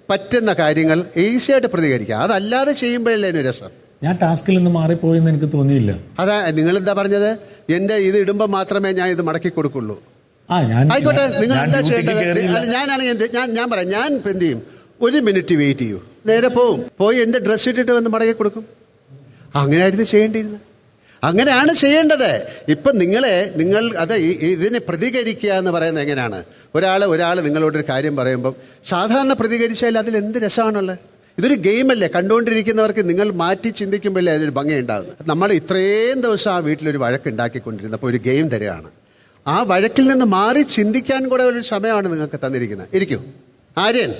പറ്റുന്ന കാര്യങ്ങൾ ഈസിയായിട്ട് പ്രതികരിക്കാം. അതല്ലാതെ ചെയ്യുമ്പോഴല്ലേ അതിന് രസം. ഞാൻ ടാസ്കിൽ നിന്ന് മാറിപ്പോയെന്ന് എനിക്ക് തോന്നിയില്ല. അതാ നിങ്ങൾ എന്താ പറഞ്ഞത്? എന്റെ ഇത് ഇടുമ്പോൾ മാത്രമേ ഞാൻ ഇത് മടക്കി കൊടുക്കുള്ളൂ. ആയിക്കോട്ടെ, നിങ്ങൾ എന്താ ചെയ്യേണ്ടത്? ഞാൻ പറയാം, ഞാൻ എന്ത് ചെയ്യും? 1 മിനിറ്റ് വെയിറ്റ് ചെയ്യൂ, നേരെ പോയി എന്റെ ഡ്രസ്സ് ഇട്ടിട്ട് വന്ന് മടക്കി കൊടുക്കും. അങ്ങനെയായിരുന്നു ചെയ്യേണ്ടിയിരുന്നത്. അങ്ങനെയാണ് ചെയ്യേണ്ടത്. ഇപ്പം നിങ്ങൾ ഇതിനെ പ്രതികരിക്കുക എന്ന് പറയുന്നത് എങ്ങനെയാണ്? ഒരാൾ നിങ്ങളോടൊരു കാര്യം പറയുമ്പം സാധാരണ പ്രതികരിച്ചാൽ അതിൽ എന്ത് രസമാണുള്ളത്? ഇതൊരു ഗെയിമല്ലേ? കണ്ടുകൊണ്ടിരിക്കുന്നവർക്ക് നിങ്ങൾ മാറ്റി ചിന്തിക്കുമ്പോഴല്ലേ അതിനൊരു ഭംഗി ഉണ്ടാകുന്നത്. നമ്മൾ ഇത്രയും ദിവസം ആ വീട്ടിലൊരു വഴക്കുണ്ടാക്കിക്കൊണ്ടിരുന്നപ്പോൾ ഒരു ഗെയിം തരികയാണ്. ആ വഴക്കിൽ നിന്ന് മാറി ചിന്തിക്കാൻ കൂടെ ഒരു സമയമാണ് നിങ്ങൾക്ക് തന്നിരിക്കുന്നത്. ഇരിക്കൂ. ആര്യൻ,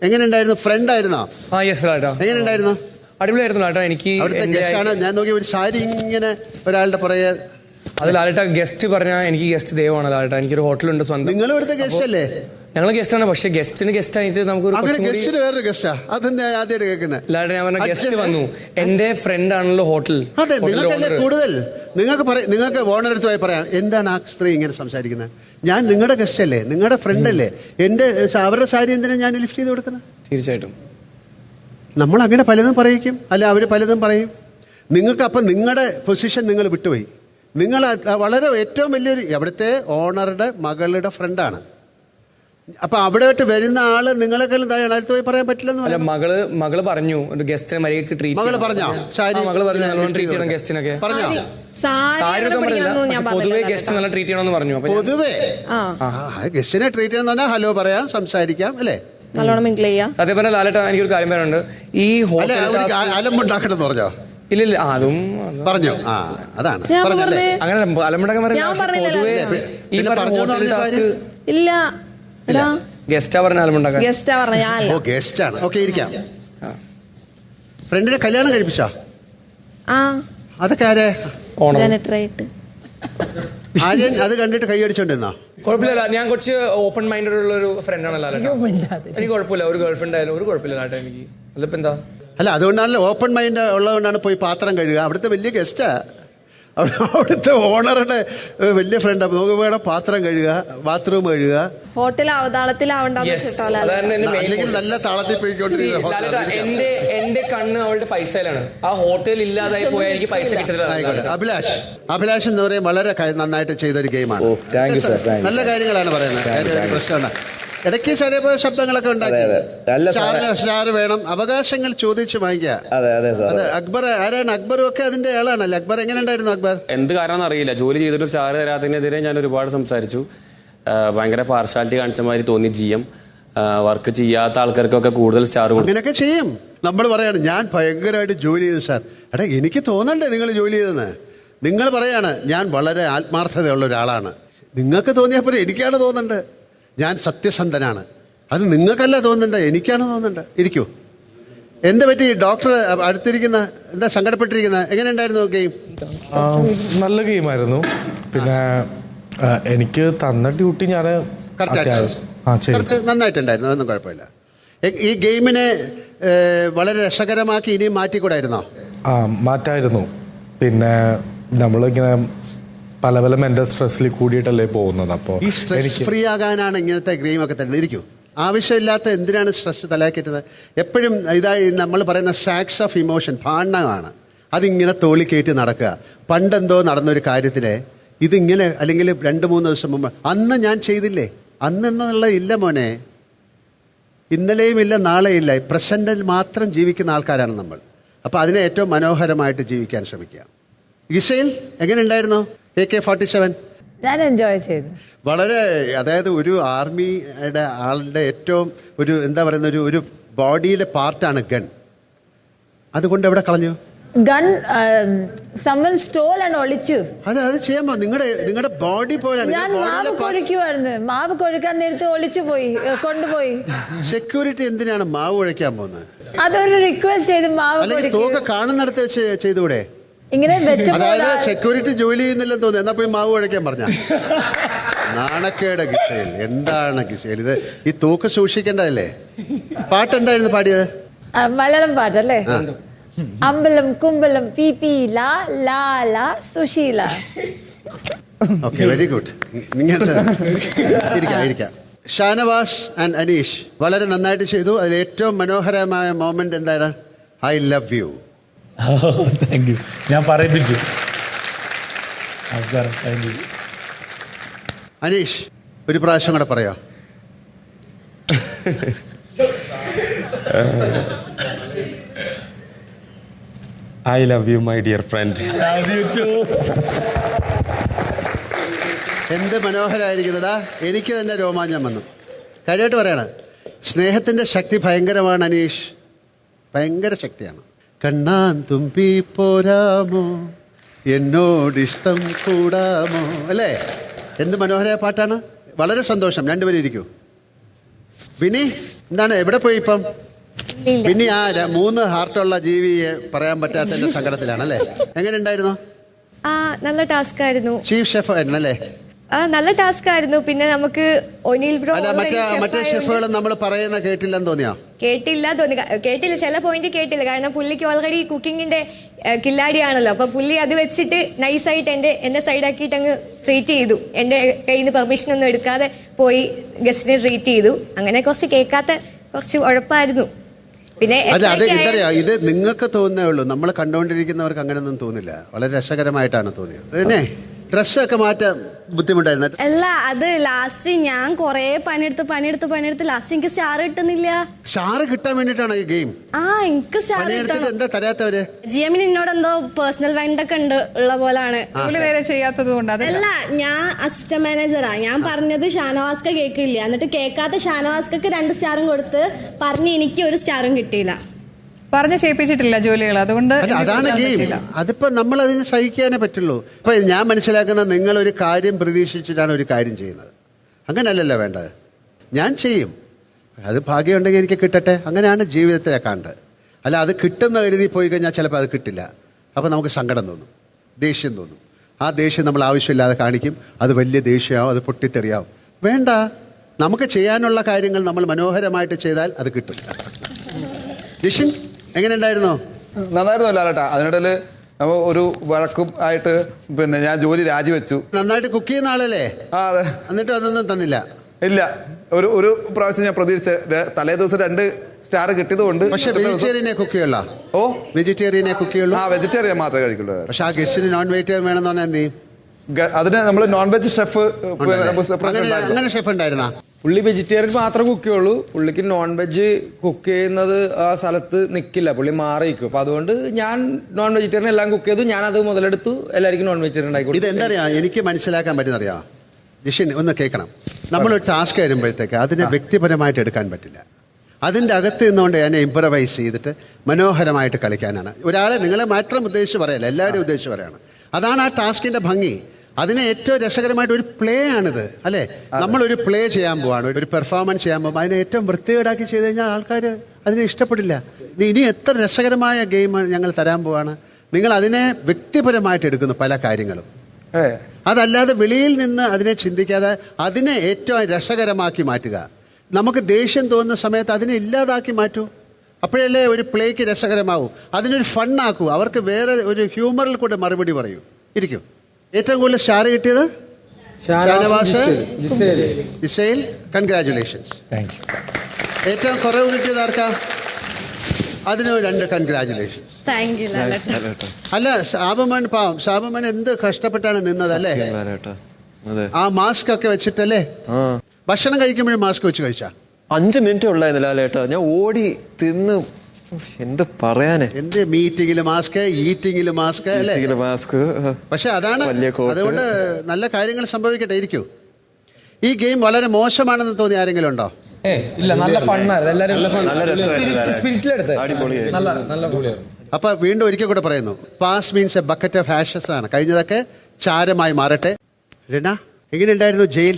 എങ്ങനെയുണ്ടായിരുന്നു? ഫ്രണ്ട് ആയിരുന്നോ? ആ യെസ് ലാലേട്ടാ. എങ്ങനെയുണ്ടായിരുന്നു? അടിപൊളിയായിരുന്നു ലാലേട്ടാ. എനിക്ക് അവിടുത്തെ ഗസ്റ്റാണ് ഞാൻ നോക്കി, ഒരു സാരി ഇങ്ങനെ ഒരാളുടെ പുറകെ. അത് ലാലേട്ടാ ഗസ്റ്റ് പറഞ്ഞാൽ എനിക്ക് ഗസ്റ്റ് ദൈവമാണ് ലാലേട്ടാ. എനിക്കൊരു ഹോട്ടലുണ്ട് സ്വന്തം. നിങ്ങൾ ഇവിടുത്തെ ഗസ്റ്റ് അല്ലേ? ഞങ്ങൾ ഗസ്റ്റാണ്, പക്ഷെ ഗസ്റ്റിന് ഗസ്റ്റ് ആയിട്ട് നമുക്കൊരു ഗസ്റ്റിന് വേറൊരു ഗസ്റ്റാ. അതെന്താ ആദ്യമായിട്ട് കേൾക്കുന്നത്? ലാലേട്ടാ ഞാൻ പറഞ്ഞ ഗസ്റ്റ് വന്നു, എന്റെ ഫ്രണ്ട് ആണല്ലോ ഹോട്ടൽ. അതെ, നിങ്ങൾക്കല്ലേ കൂടുതൽ. നിങ്ങൾക്ക് ഓണർ അടുത്ത് പോയി പറയാം, എന്താണ് ആ സ്ത്രീ ഇങ്ങനെ സംസാരിക്കുന്നത്? ഞാൻ നിങ്ങളുടെ ഗസ്റ്റ് അല്ലേ, നിങ്ങളുടെ ഫ്രണ്ട് അല്ലേ, അവരുടെ സാരി എന്തിനാ ഞാൻ ലിഫ്റ്റ് ചെയ്ത് കൊടുക്കുന്നത്? തീർച്ചയായിട്ടും നമ്മൾ അങ്ങനെ പലതും പറയിക്കും, അല്ല അവർ പലതും പറയും. നിങ്ങൾക്ക് അപ്പം നിങ്ങളുടെ പൊസിഷൻ നിങ്ങൾ വിട്ടുപോയി. നിങ്ങൾ വളരെ ഏറ്റവും വലിയൊരു അവിടുത്തെ ഓണറുടെ മകളുടെ ഫ്രണ്ടാണ്. അപ്പൊ അവിടെയായിട്ട് വരുന്ന ആള് നിങ്ങളെക്കാളും അടുത്ത് പോയി പറയാൻ പറ്റില്ലെന്ന്. മകള് പറഞ്ഞു ഒരു ഗസ്റ്റിനെ മര്യാദക്ക് ട്രീറ്റ്. മകള് പറഞ്ഞോ? മകള് പറഞ്ഞു ട്രീറ്റ് ചെയ്യണം ഗസ്റ്റിനൊക്കെ. പറഞ്ഞോ? പൊതുവെ ഗസ്റ്റ് നല്ല ട്രീറ്റ് ചെയ്യണമെന്ന് പറഞ്ഞു. പൊതുവെ ഗസ്റ്റിനെ ട്രീറ്റ് ചെയ്യണമെന്ന് പറഞ്ഞാൽ ഹലോ പറയാം, സംസാരിക്കാം, അല്ലേ? സത്യം പറഞ്ഞാൽ ലാലേട്ടാ എനിക്കൊരു കാര്യം പറയാനുണ്ട്. ഈ ഹോട്ടൽ അലമ്പുണ്ടാക്കണം പറഞ്ഞോ? ഇല്ല അതും പറഞ്ഞു. അതാണ് അങ്ങനെ അലമ്പുണ്ടാക്കാൻ പൊതുവെ ഈ പറഞ്ഞ ഹോട്ടൽ ടാസ്ക് ഇല്ല. ഗസ്റ്റാ പറഞ്ഞ അലമ്പുണ്ടാക്കാൻ. ഗസ്റ്റാണ്. ഓക്കെ, ഇരിക്കാം. ഫ്രണ്ടിനെ കല്യാണം കഴിപ്പിച്ചോ? അതൊക്കെ ആരെ? ആര്യൻ അത് കണ്ടിട്ട് കൈയടിച്ചോണ്ടിരുന്നോ? കുഴപ്പമില്ല, ഞാൻ കുറച്ച് ഓപ്പൺ മൈൻഡഡ് ഉള്ള ഒരു ഫ്രണ്ടാണ് ലാലേട്ടാ. എനിക്ക് കുഴപ്പമില്ല, ഒരു ഗേൾ ഫ്രണ്ട് ആയാലും ഒരു കുഴപ്പമില്ല ലാലേട്ടാ എനിക്ക്. അതിപ്പോ എന്താ? അല്ല, അതുകൊണ്ടാണല്ലോ ഓപ്പൺ മൈൻഡ് ഉള്ളതുകൊണ്ടാണ് പോയി പാത്രം കഴുകുക. അവിടുത്തെ വലിയ ഗസ്റ്റാ, അവിടുത്തെ ഓണറുടെ വലിയ ഫ്രണ്ട്. അപ്പൊ നമുക്ക് വേണം പാത്രം കഴുകുക, ബാത്റൂം കഴുകുക. ഹോട്ടൽ അല്ലെങ്കിൽ നല്ല താളത്തിൽ പോയിക്കൊണ്ടിരിക്കുക. എന്റെ കണ്ണ് അവളുടെ പൈസയിലാണ്. ആ ഹോട്ടൽ ഇല്ലാതായി പോയാൽ എനിക്ക് പൈസ കിട്ടില്ല. അഭിലാഷ് എന്ന് പറയും വളരെ നന്നായിട്ട് ചെയ്തൊരു ഗെയിമാണ്. നല്ല കാര്യങ്ങളാണ് പറയുന്നത്. പ്രശ്നമാണ്. ഇടയ്ക്ക് ചെറിയ ശബ്ദങ്ങളൊക്കെ ഉണ്ടാക്കി. സ്റ്റാർ വേണം, അവകാശങ്ങൾ ചോദിച്ചു വാങ്ങിക്കുക. അത് അക്ബർ ആരാണ്? അക്ബറും ഒക്കെ അതിന്റെ ആളാണല്ലേ. അക്ബർ എങ്ങനെ ഉണ്ടായിരുന്നു? അക്ബർ എന്ത് കാരണം അറിയില്ല, ജോലി ചെയ്തിട്ട് സ്റ്റാർ തരാത്തതിനെതിരെ ഞാൻ ഒരുപാട് സംസാരിച്ചു. ഭയങ്കര പാർഷ്യാലിറ്റി കാണിച്ച മാതിരി തോന്നി. വർക്ക് ചെയ്യാത്ത ആൾക്കാർക്കൊക്കെ കൂടുതൽ സ്റ്റാർ കൊടുക്കും. അങ്ങനെയൊക്കെ ചെയ്യും. നമ്മൾ പറയാണ് ഞാൻ ഭയങ്കരമായിട്ട് ജോലി ചെയ്തു സാർ. എനിക്ക് തോന്നണ്ടേ നിങ്ങൾ ജോലി ചെയ്തെന്ന്? നിങ്ങൾ പറയാണ് ഞാൻ വളരെ ആത്മാർത്ഥതയുള്ള ഒരാളാണ്. നിങ്ങൾക്ക് തോന്നിയപ്പോൾ എനിക്കാണ് തോന്നണ്ടത്. ഞാൻ സത്യസന്ധനാണ്. അത് നിങ്ങൾക്കല്ല തോന്നണ്ട, എനിക്കാണ് തോന്നണ്ടത്. ഇരിക്കൂ. എന്ത് പറ്റി? ഡോക്ടർ അടുത്തിരിക്കുന്ന എന്താ സങ്കടപ്പെട്ടിരിക്കുന്നത്? എങ്ങനെ ഉണ്ടായിരുന്നു ഗെയിം? നല്ല ഗെയിമായിരുന്നു. പിന്നെ എനിക്ക് തന്ന ഡ്യൂട്ടി ഞാൻ നന്നായിട്ടുണ്ടായിരുന്നു, ഒന്നും കുഴപ്പമില്ല. ഈ ഗെയിമിനെ വളരെ രസകരമാക്കി ഇനിയും മാറ്റിക്കൂടായിരുന്നോ? മാറ്റായിരുന്നു. പിന്നെ നമ്മളിങ്ങനെ പല പല മെന്റൽ സ്ട്രെസ്സിൽ കൂടിയിട്ടല്ലേ പോകുന്നത്. അപ്പോൾ ഈ സ്ട്രെസ് ഫ്രീ ആകാനാണ് ഇങ്ങനത്തെ ഗെയിമൊക്കെ തന്നെ. ഇരിക്കും. ആവശ്യമില്ലാത്ത എന്തിനാണ് സ്ട്രെസ് തലയാക്കിയിട്ടത്? എപ്പോഴും ഇതായി നമ്മൾ പറയുന്ന സാക്സ് ഓഫ് ഇമോഷൻ ഭാണ്ഡമാണ്. അതിങ്ങനെ തോളിക്കേറ്റി നടക്കുക. പണ്ടെന്തോ നടന്നൊരു കാര്യത്തിലെ ഇതിങ്ങനെ, അല്ലെങ്കിൽ 2-3 ദിവസം മുമ്പ് അന്ന് ഞാൻ ചെയ്തില്ലേ, അന്നെന്നുള്ള ഇല്ല മോനെ. ഇന്നലെയും ഇല്ല, നാളെയും ഇല്ല. പ്രസന്റിൽ മാത്രം ജീവിക്കുന്ന ആൾക്കാരാണ് നമ്മൾ. അപ്പോൾ അതിനെ ഏറ്റവും മനോഹരമായിട്ട് ജീവിക്കാൻ ശ്രമിക്കുക. ഗിസൈൽ എങ്ങനെ ഉണ്ടായിരുന്നു? AK-47 ഞാൻ എൻജോയ് ചെയ്തു വളരെ. അതായത് ഒരു ആർമിയുടെ ആളുടെ ഏറ്റവും ഒരു എന്താ പറയുന്ന ഒരു ബോഡിയിലെ പാർട്ടാണ് ഗൺ. അതുകൊണ്ട് എവിടെ കളഞ്ഞു? ഗൺ someone stole and ഒളിച്ചു. അത് ചെയ്യാമോ? നിങ്ങളുടെ ബോഡി പോയാണ്. ഞാൻ മാവ് കുഴിക്കുവായിരുന്നു. മാവ് കുഴിക്കാൻ നേരത്തെ ഒളിച്ചു പോയി, കൊണ്ടുപോയി. സെക്യൂരിറ്റി എന്തിനാണ് മാവ് കുഴിക്കാൻ പോകുന്നത്? അതൊരു റിക്വസ്റ്റ് ചെയ്ത് മാവ്. അല്ലെങ്കിൽ തോക്ക് കാണുന്നിടത്ത് വെച്ച് ചെയ്തുകൂടെ? ഇങ്ങനെ അതായത് സെക്യൂരിറ്റി ജോലി ചെയ്യുന്നില്ലെന്ന് തോന്നുന്നു, എന്നാ പോയി മാവ് കുഴക്കാൻ പറഞ്ഞ നാണക്കേട്. ഗിസേൽ എന്താണ് ഗിസേൽ ഇത്? ഈ തൂക്ക് സൂക്ഷിക്കേണ്ടതല്ലേ? പാട്ട് എന്തായിരുന്നു പാടിയത്? മലയാളം പാട്ടല്ലേ? അമ്പലം കുമ്പലം പി പി ലാ ലാ ലാ സുശീല. Okay, very good. ഇരിക്കാം. ഷാനവാസ് ആൻഡ് അനീഷ് വളരെ നന്നായിട്ട് ചെയ്തു. അതിൽ ഏറ്റവും മനോഹരമായ മൊമെന്റ് എന്താണ്? I love you. Thank you. ഞാൻ പറയിപ്പിച്ചു. അനീഷ് ഒരു പ്രാവശ്യം കൂടെ പറയാ. I love you, my dear friend. Love you too. എന്ത് മനോഹരമായിരിക്കുന്നതാ. എനിക്ക് തന്നെ രോമാഞ്ചം വന്നു. കാര്യമായിട്ട് പറയണം. സ്നേഹത്തിൻ്റെ ശക്തി ഭയങ്കരമാണ് അനീഷ്, ഭയങ്കര ശക്തിയാണ്. കണ്ണാൻ തുമ്പി പോരാമോ, എന്നോടിഷ്ടം കൂടാമോ, അല്ലേ? എന്ത് മനോഹരമായ പാട്ടാണ്. വളരെ സന്തോഷം. രണ്ടുപേരും ഇരിക്കൂ. വിനി എന്താണ്, എവിടെ പോയി ഇപ്പം? വിനി ആ 3 ഹാർട്ടുള്ള ജീവിയെ പറയാൻ പറ്റാത്തതിന്റെ സങ്കടത്തിലാണ് അല്ലേ? എങ്ങനെ ഉണ്ടായിരുന്നു? നല്ല ടാസ്ക് ആയിരുന്നു. ചീഫ് ഷെഫ് ആയിരുന്നു അല്ലേ? നല്ല ടാസ്ക് ആയിരുന്നു. പിന്നെ നമുക്ക് ഒനിൽ ബ്രോ മറ്റേ ഷെഫുകൾ നമ്മൾ പറയുന്ന കേട്ടില്ലെന്ന് തോന്നിയോ? കേട്ടില്ല, ചില പോയിന്റ് കേട്ടില്ല. കാരണം പുള്ളിക്ക് ഓൾറെഡി കുക്കിങ്ങിന്റെ കില്ലാടിയാണല്ലോ. അപ്പൊ പുള്ളി അത് വെച്ചിട്ട് നൈസായിട്ട് എന്റെ സൈഡാക്കിയിട്ട് അങ്ങ് ട്രീറ്റ് ചെയ്തു. എന്റെ കയ്യിൽ നിന്ന് പെർമിഷൻ ഒന്നും എടുക്കാതെ പോയി ഗസ്റ്റിനെ ട്രീറ്റ് ചെയ്തു. അങ്ങനെ കുറച്ച് കേൾക്കാത്ത കുറച്ച് ഉഴപ്പായിരുന്നു. പിന്നെ ഇത് നിങ്ങൾക്ക് തോന്നുന്നേ ഉള്ളൂ, നമ്മൾ കണ്ടുകൊണ്ടിരിക്കുന്നവർക്ക് അങ്ങനെയൊന്നും തോന്നില്ല. വളരെ രസകരമായിട്ടാണ് തോന്നിയത്. പിന്നെ ഡ്രസ്സൊക്കെ മാറ്റാൻ ബുദ്ധിമുട്ടായിരുന്നു അല്ല, അത് ലാസ്റ്റ് ഞാൻ കൊറേ പണിയെടുത്ത് ലാസ്റ്റ് എനിക്ക് സ്റ്റാർ കിട്ടുന്നില്ല. സ്റ്റാർ കിട്ടാൻ വേണ്ടിട്ടാണ് ഈ ഗെയിം. എനിക്ക് സ്റ്റാർ എന്താ തരാത്തവര്? ജിഎമ്മിന് എന്നോട് എന്തോ പേഴ്സണൽ വെണ്ടൊക്കെ ഉള്ള പോലാണ്. നേരെ ചെയ്യാത്തത് കൊണ്ട്. അല്ല, ഞാൻ അസിസ്റ്റന്റ് മാനേജറാ. ഞാൻ പറഞ്ഞത് ഷാനവാസ്ക കേൾക്കില്ല. എന്നിട്ട് കേൾക്കാത്ത ഷാനവാസ്കക്ക് 2 സ്റ്റാറും കൊടുത്ത് പറഞ്ഞ് എനിക്ക് 1 സ്റ്റാറും കിട്ടിയില്ല. പറഞ്ഞ് ചെയ്യിപ്പിച്ചിട്ടില്ല ജോലികൾ. അതുകൊണ്ട് അതാണ് ഗെയിം. അതിപ്പോ നമ്മൾ അതിന് സഹിക്കാനേ പറ്റുള്ളൂ. ഇപ്പൊ ഞാൻ മനസ്സിലാക്കുന്നത്, നിങ്ങൾ ഒരു കാര്യം പ്രതീക്ഷിച്ചിട്ടാണ് ഒരു കാര്യം ചെയ്യുന്നത്. അങ്ങനെയല്ലല്ലോ വേണ്ടത്. ഞാൻ ചെയ്യും, അത് ഭാഗ്യമുണ്ടെങ്കിൽ എനിക്ക് കിട്ടട്ടെ, അങ്ങനെയാണ് ജീവിതത്തെ കാണേണ്ടത്. അല്ല, അത് കിട്ടുന്ന എഴുതി പോയി കഴിഞ്ഞാൽ ചിലപ്പോൾ അത് കിട്ടില്ല. അപ്പോൾ നമുക്ക് സങ്കടം തോന്നും, ദേഷ്യം തോന്നും. ആ ദേഷ്യം നമ്മൾ ആവശ്യമില്ലാതെ കാണിക്കും. അത് വലിയ ദേഷ്യമാവും, അത് പൊട്ടിത്തെറിയാവും. വേണ്ട, നമുക്ക് ചെയ്യാനുള്ള കാര്യങ്ങൾ നമ്മൾ മനോഹരമായിട്ട് ചെയ്താൽ അത് കിട്ടും. ജിഷിൻ എങ്ങനെ ഉണ്ടായിരുന്നോ? നന്നായിരുന്നു ലാലേട്ടാ. അതിനിടയിൽ ഒരു വഴക്കും ആയിട്ട് പിന്നെ ഞാൻ ജോലി രാജിവെച്ചു. നന്നായിട്ട് കുക്ക് ചെയ്യുന്ന ആളല്ലേ? അതെ. എന്നിട്ട് അതൊന്നും തന്നില്ല? ഇല്ല, ഒരു പ്രാവശ്യം ഞാൻ പ്രതീക്ഷിച്ച തലേ ദിവസം 2 സ്റ്റാർ കിട്ടിയത് കൊണ്ട്. പക്ഷെ വെജിറ്റേറിയനെ കുക്ക് ചെയ്യുള്ളൂ. വെജിറ്റേറിയനെ കുക്ക് ചെയ്യുള്ളൂ. വെജിറ്റേറിയൻ മാത്രമേ കഴിക്കുള്ളൂ. പക്ഷെ ആ ഗസ്റ്റിന് നോൺ വെജിറ്റേറിയൻ വേണമെന്ന് പറഞ്ഞാൽ എന്ത് ചെയ്യും? അതിന് നമ്മൾ നോൺ വെജ് ഷെഫ് അങ്ങനെ ഷെഫ് ഉണ്ടായിരുന്ന പുള്ളി വെജിറ്റേറിയൻ മാത്രമേ കുക്ക് ചെയ്യുള്ളൂ. പുള്ളിക്ക് നോൺ വെജ് കുക്ക് ചെയ്യുന്നത് ആ സ്ഥലത്ത് നിൽക്കില്ല, പുള്ളി മാറി നിൽക്കും. അപ്പൊ അതുകൊണ്ട് ഞാൻ നോൺ വെജിറ്റേറിയൻ എല്ലാം കുക്ക് ചെയ്തു. ഞാൻ അത് മുതലെടുത്തു, എല്ലാവർക്കും നോൺ വെജിറ്റേറിയൻ ഉണ്ടാക്കി. ഇത് എന്താ അറിയാം, എനിക്ക് മനസ്സിലാക്കാൻ പറ്റുന്നറിയാം ജിഷിൻ, ഒന്ന് കേൾക്കണം. നമ്മളൊരു ടാസ്ക് വരുമ്പോഴത്തേക്ക് അതിനെ വ്യക്തിപരമായിട്ട് എടുക്കാൻ പറ്റില്ല. അതിൻ്റെ അകത്ത് നിന്നുകൊണ്ട് അതിനെ ഇംപ്രവൈസ് ചെയ്തിട്ട് മനോഹരമായിട്ട് കളിക്കാനാണ്. ഒരാളെ നിങ്ങളെ മാത്രം ഉദ്ദേശിച്ച് പറയല്ല, എല്ലാവരും ഉദ്ദേശിച്ച് പറയാണ്. അതാണ് ആ ടാസ്കിൻ്റെ ഭംഗി. അതിന് ഏറ്റവും രസകരമായിട്ട് ഒരു പ്ലേ ആണിത് അല്ലേ? നമ്മളൊരു പ്ലേ ചെയ്യാൻ പോവാണ്, ഒരു പെർഫോമൻസ് ചെയ്യാൻ പോകുമ്പോൾ അതിനെ ഏറ്റവും വൃത്തികേടാക്കി ചെയ്ത് കഴിഞ്ഞാൽ ആൾക്കാർ അതിനെ ഇഷ്ടപ്പെടില്ല. ഇനി എത്ര രസകരമായ ഗെയിം ഞങ്ങൾ തരാൻ പോവാണ്. നിങ്ങൾ അതിനെ വ്യക്തിപരമായിട്ട് എടുക്കുന്നു പല കാര്യങ്ങളും. അതല്ലാതെ വെളിയിൽ നിന്ന് അതിനെ ചിന്തിക്കാതെ അതിനെ ഏറ്റവും രസകരമാക്കി മാറ്റുക. നമുക്ക് ദേഷ്യം തോന്നുന്ന സമയത്ത് അതിനെ ഇല്ലാതാക്കി മാറ്റൂ. അപ്പോഴല്ലേ ഒരു പ്ലേക്ക് രസകരമാവും. അതിനൊരു ഫണ്ണാക്കൂ. അവർക്ക് വേറെ ഒരു ഹ്യൂമറിൽ കൂടെ മറുപടി പറയൂ. ഇരിക്കും. ഏറ്റവും കൂടുതൽ സ്റ്റാർ കിട്ടിയത് ജിസേൽ, കൺഗ്രാറ്റുലേഷൻസ്. ഏറ്റവും കുറവ് കിട്ടിയത് ആർക്കാ? അതിന് 2 കൺഗ്രാറ്റുലേഷൻസ്. അല്ല, ഷാബുമോൻ പാവം, ഷാബുമോൻ എന്ത് കഷ്ടപ്പെട്ടാണ് നിന്നത് അല്ലേ? ആ മാസ്ക് ഒക്കെ വെച്ചിട്ടല്ലേ? ഭക്ഷണം കഴിക്കുമ്പോഴും മാസ്ക് വെച്ച് കഴിച്ചാ? 5 മിനിറ്റ് ഉള്ളായിരുന്നില്ല ലേട്ടാ. ഞാൻ ഓടി തിന്ന് എന്ത് പറയാന്. എന്ത് മീറ്റിംഗില് മാസ്ക്, ഈറ്റിംഗില് മാസ്ക് അല്ലേ? മാസ്ക്. പക്ഷെ അതാണ്, അതുകൊണ്ട് നല്ല കാര്യങ്ങൾ സംഭവിക്കട്ടെ. ഇരിക്കൂ. ഈ ഗെയിം വളരെ മോശമാണെന്ന് തോന്നി ആരെങ്കിലും ഉണ്ടോ? ഇല്ല, നല്ല ഫണ്ണായിരുന്നു. എല്ലാവരും. അപ്പൊ വീണ്ടും ഒരിക്കൽ കൂടെ പറയുന്നു, past means A bucket of Ashes ആണ്. കഴിഞ്ഞതൊക്കെ ചാരമായി മാറട്ടെ. രന, എങ്ങനെയുണ്ടായിരുന്നു ജയിൽ?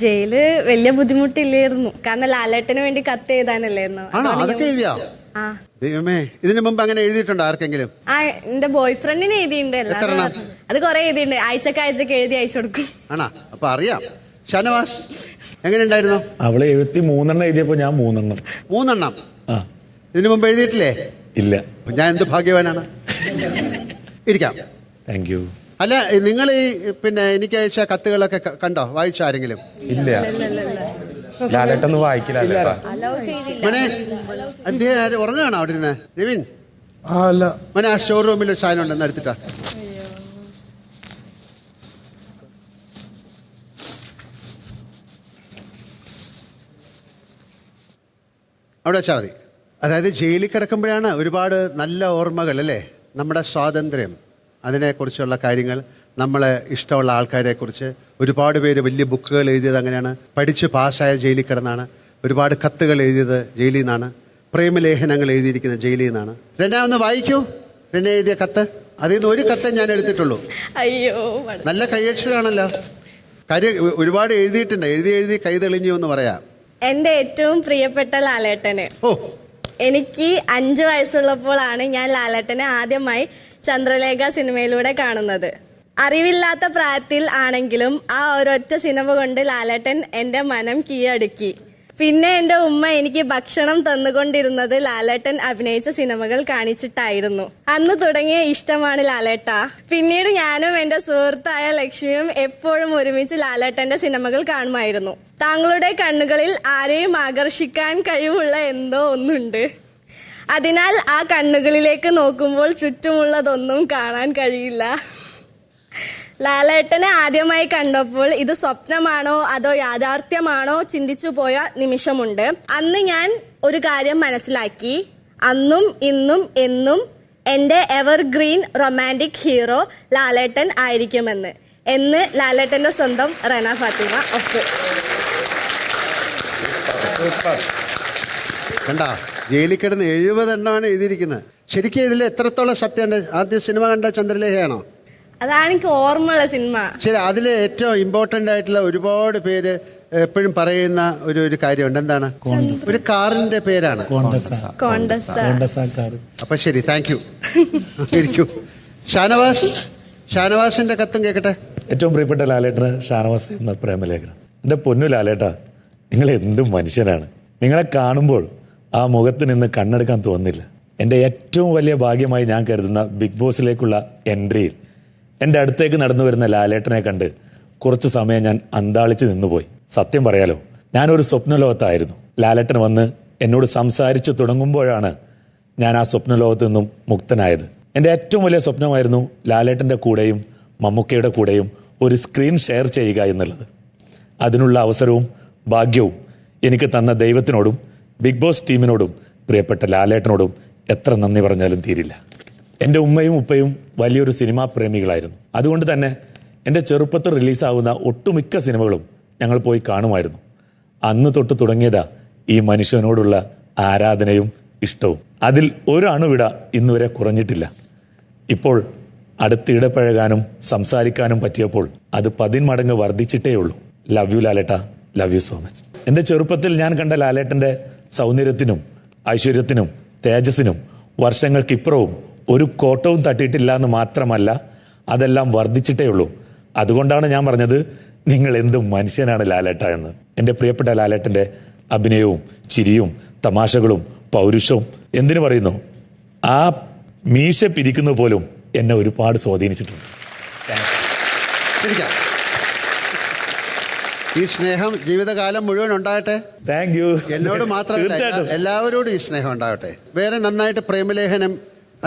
ജയില് വലിയ ബുദ്ധിമുട്ടില്ലായിരുന്നു. കാരണം ലാലേട്ടന് വേണ്ടി കത്ത് എഴുതാനല്ലായിരുന്നു. ആണോ? അതൊക്കെ എഴുതിയോ? ദൈവമേ, ഇതിനു മുമ്പ് അങ്ങനെ എഴുതിയിട്ടുണ്ടോ ആർക്കെങ്കിലും? എന്റെ ബോയ് ഫ്രണ്ടിന് എഴുതിയിട്ടുണ്ട്. അത് കൊറേ എഴുതിയിട്ടുണ്ട്. ആഴ്ചക്ക് എഴുതി അയച്ചു കൊടുക്കും. ആണോ? അപ്പൊ അറിയാം. ഷാനവാസ് എങ്ങനെ ഉണ്ടായിരുന്നു? അവള് 73 എഴുതിയപ്പോ ഞാൻ 3 ഇതിനു മുമ്പ് എഴുതിയിട്ടില്ലേ? ഇല്ല. ഞാൻ എന്ത് ഭാഗ്യവാനാണ്. ഇരിക്കാം. Thank you. അല്ല, നിങ്ങൾ ഈ പിന്നെ എനിക്ക് അയച്ച കത്തുകളൊക്കെ കണ്ടോ? വായിച്ചോ ആരെങ്കിലും? ഇല്ല, ലാലേട്ടൊന്നും വായിക്കില്ല. അദ്ദേഹം ഉറങ്ങുകയാണോ അവിടെ ഇരുന്ന്? രവീൻ, മോനെ ആ സ്റ്റോർ റൂമിൽ ഒരു സാധനം ഉണ്ടെന്ന് എടുത്തിട്ടാ. അവിടെ വെച്ചാൽ മതി. അതായത് ജയിലിൽ കിടക്കുമ്പോഴാണ് ഒരുപാട് നല്ല ഓർമ്മകൾ അല്ലേ? നമ്മുടെ സ്വാതന്ത്ര്യം, അതിനെക്കുറിച്ചുള്ള കാര്യങ്ങൾ, നമ്മളെ ഇഷ്ടമുള്ള ആൾക്കാരെക്കുറിച്ച് ഒരുപാട് പേര് വലിയ ബുക്കുകൾ എഴുതിയത് അങ്ങനെയാണ്. പഠിച്ച് പാസ്സായ ജയിലിൽ കിടന്നാണ്. ഒരുപാട് കത്തുകൾ എഴുതിയത് ജയിലിൽ നിന്നാണ്. പ്രേമലേഖനങ്ങൾ എഴുതിയിരിക്കുന്നത് ജയിലിൽ നിന്നാണ്. രണ്ടാ ഒന്ന് വായിക്കൂ. രണ്ടാ എഴുതിയ കത്ത്. അതിൽ നിന്ന് ഒരു കത്ത് ഞാൻ എടുത്തിട്ടുള്ളൂ. അയ്യോ, നല്ല കൈയക്ഷരാണല്ലോ. കാര്യം ഒരുപാട് എഴുതിയിട്ടുണ്ട്, എഴുതി കൈ തെളിഞ്ഞു എന്ന് പറയാം. എന്റെ ഏറ്റവും പ്രിയപ്പെട്ട ലാലേട്ടന്. എനിക്ക് 5 വയസ്സുള്ളപ്പോഴാണ് ഞാൻ ലാലേട്ടനെ ആദ്യമായി ചന്ദ്രലേഖ സിനിമയിലൂടെ കാണുന്നത്. അറിവില്ലാത്ത പ്രായത്തിൽ ആണെങ്കിലും ആ ഒരൊറ്റ സിനിമ കൊണ്ട് ലാലേട്ടൻ എന്റെ മനം കീഴടക്കി. പിന്നെ എന്റെ ഉമ്മ എനിക്ക് ഭക്ഷണം തന്നുകൊണ്ടിരുന്നത് ലാലേട്ടൻ അഭിനയിച്ച സിനിമകൾ കാണിച്ചിട്ടായിരുന്നു. അന്ന് തുടങ്ങിയ ഇഷ്ടമാണ് ലാലേട്ട. പിന്നീട് ഞാനും എന്റെ സുഹൃത്തായ ലക്ഷ്മിയും എപ്പോഴും ഒരുമിച്ച് ലാലേട്ടന്റെ സിനിമകൾ കാണുമായിരുന്നു. താങ്കളുടെ കണ്ണുകളിൽ ആരെയും ആകർഷിക്കാൻ കഴിവുള്ള എന്തോ ഒന്നുണ്ട്. അതിനാൽ ആ കണ്ണുകളിലേക്ക് നോക്കുമ്പോൾ ചുറ്റുമുള്ളതൊന്നും കാണാൻ കഴിയില്ല. ലാലേട്ടനെ ആദ്യമായി കണ്ടപ്പോൾ ഇത് സ്വപ്നമാണോ അതോ യാഥാർത്ഥ്യമാണോ ചിന്തിച്ചു പോയ നിമിഷമുണ്ട്. അന്ന് ഞാൻ ഒരു കാര്യം മനസ്സിലാക്കി. അന്നും ഇന്നും എന്നും എൻ്റെ എവർഗ്രീൻ റൊമാൻറ്റിക് ഹീറോ ലാലേട്ടൻ ആയിരിക്കുമെന്ന്. എന്ന് ലാലേട്ടൻ്റെ സ്വന്തം റന ഫാത്തിമ. ഒപ്പ്. കണ്ടാ, ജയിലിൽ കിടന്ന് 70 എണ്ണമാണ് എഴുതിയിരിക്കുന്നത്. ശരിക്കും ഇതിൽ എത്രത്തോളം സത്യമുണ്ട്? ആദ്യം സിനിമ കണ്ട ചന്ദ്രലേഖയാണോ? അതാണ് എനിക്ക് ഓർമ്മയുള്ള സിനിമ. ശരി, അതിൽ ഏറ്റവും ഇമ്പോർട്ടൻ്റ് ആയിട്ടുള്ള ഒരുപാട് പേര് എപ്പോഴും പറയുന്ന ഒരു കാര്യമുണ്ട്. എന്താണ്? ഒരു കാറിന്റെ പേരാണ് അപ്പൊ ശരി, താങ്ക് യു. ഇരിക്കൂ. ഷാനവാസിന്റെ കത്തും കേൾക്കട്ടെ. ഏറ്റവും പ്രിയപ്പെട്ട ലാലേട്ടന് ഷാനവാസ് എന്ന പ്രേമലേഖനം. എൻ്റെ പൊന്നു ലാലേട്ട, നിങ്ങൾ എന്തും മനുഷ്യനാണ്. നിങ്ങളെ കാണുമ്പോൾ ആ മുഖത്ത് നിന്ന് കണ്ണെടുക്കാൻ തോന്നുന്നില്ല. എൻ്റെ ഏറ്റവും വലിയ ഭാഗ്യമായി ഞാൻ കരുതുന്ന ബിഗ് ബോസിലേക്കുള്ള എൻട്രിയിൽ എൻ്റെ അടുത്തേക്ക് നടന്നു വരുന്ന ലാലേട്ടനെ കണ്ട് കുറച്ച് സമയം ഞാൻ അന്താളിച്ച് നിന്നുപോയി. സത്യം പറയാലോ, ഞാനൊരു സ്വപ്നലോകത്തായിരുന്നു. ലാലേട്ടൻ വന്ന് എന്നോട് സംസാരിച്ച് തുടങ്ങുമ്പോഴാണ് ഞാൻ ആ സ്വപ്നലോകത്ത് നിന്നും മുക്തനായത്. എൻ്റെ ഏറ്റവും വലിയ സ്വപ്നമായിരുന്നു ലാലേട്ടൻ്റെ കൂടെയും മമ്മൂക്കയുടെ കൂടെയും ഒരു സ്ക്രീൻ ഷെയർ ചെയ്യുക എന്നുള്ളത്. അതിനുള്ള അവസരവും ഭാഗ്യവും എനിക്ക് തന്ന ദൈവത്തിനോടും ബിഗ് ബോസ് ടീമിനോടും പ്രിയപ്പെട്ട ലാലേട്ടനോടും എത്ര നന്ദി പറഞ്ഞാലും തീരില്ല. എൻ്റെ ഉമ്മയും ഉപ്പയും വലിയൊരു സിനിമാ പ്രേമികളായിരുന്നു. അതുകൊണ്ട് തന്നെ എൻ്റെ ചെറുപ്പത്തിൽ റിലീസാവുന്ന ഒട്ടുമിക്ക സിനിമകളും ഞങ്ങൾ പോയി കാണുമായിരുന്നു. അന്ന് തൊട്ട് തുടങ്ങിയതാ ഈ മനുഷ്യനോടുള്ള ആരാധനയും ഇഷ്ടവും. അതിൽ ഒരു അണുവിട ഇന്നുവരെ കുറഞ്ഞിട്ടില്ല. ഇപ്പോൾ അടുത്ത് ഇടപഴകാനും സംസാരിക്കാനും പറ്റിയപ്പോൾ അത് 10 മടങ്ങ് വർദ്ധിച്ചിട്ടേ ഉള്ളൂ. ലവ് യു ലാലേട്ട, ലവ് യു സോ മച്ച്. എൻ്റെ ചെറുപ്പത്തിൽ ഞാൻ കണ്ട ലാലേട്ടൻ്റെ സൗന്ദര്യത്തിനും ഐശ്വര്യത്തിനും തേജസ്സിനും വർഷങ്ങൾക്കിപ്പുറവും ഒരു കോട്ടവും തട്ടിയിട്ടില്ല എന്ന് മാത്രമല്ല, അതെല്ലാം വർദ്ധിച്ചിട്ടേ ഉള്ളൂ. അതുകൊണ്ടാണ് ഞാൻ പറഞ്ഞത് നിങ്ങൾ എന്തും മനുഷ്യനാണ് ലാലേട്ട എന്ന്. എൻ്റെ പ്രിയപ്പെട്ട ലാലേട്ടൻ്റെ അഭിനയവും ചിരിയും തമാശകളും പൗരുഷവും എന്തിനു പറയുന്നു, ആ മീശ പിരിക്കുന്ന പോലും എന്നെ ഒരുപാട് സ്വാധീനിച്ചിട്ടുണ്ട്. ഈ സ്നേഹം ജീവിതകാലം മുഴുവൻ ഉണ്ടാകട്ടെ. Thank you. എന്നോട് മാത്രമല്ല, എല്ലാവരോടും ഈ സ്നേഹം ഉണ്ടാകട്ടെ. വേറെ നന്നായിട്ട് പ്രേമലേഖനം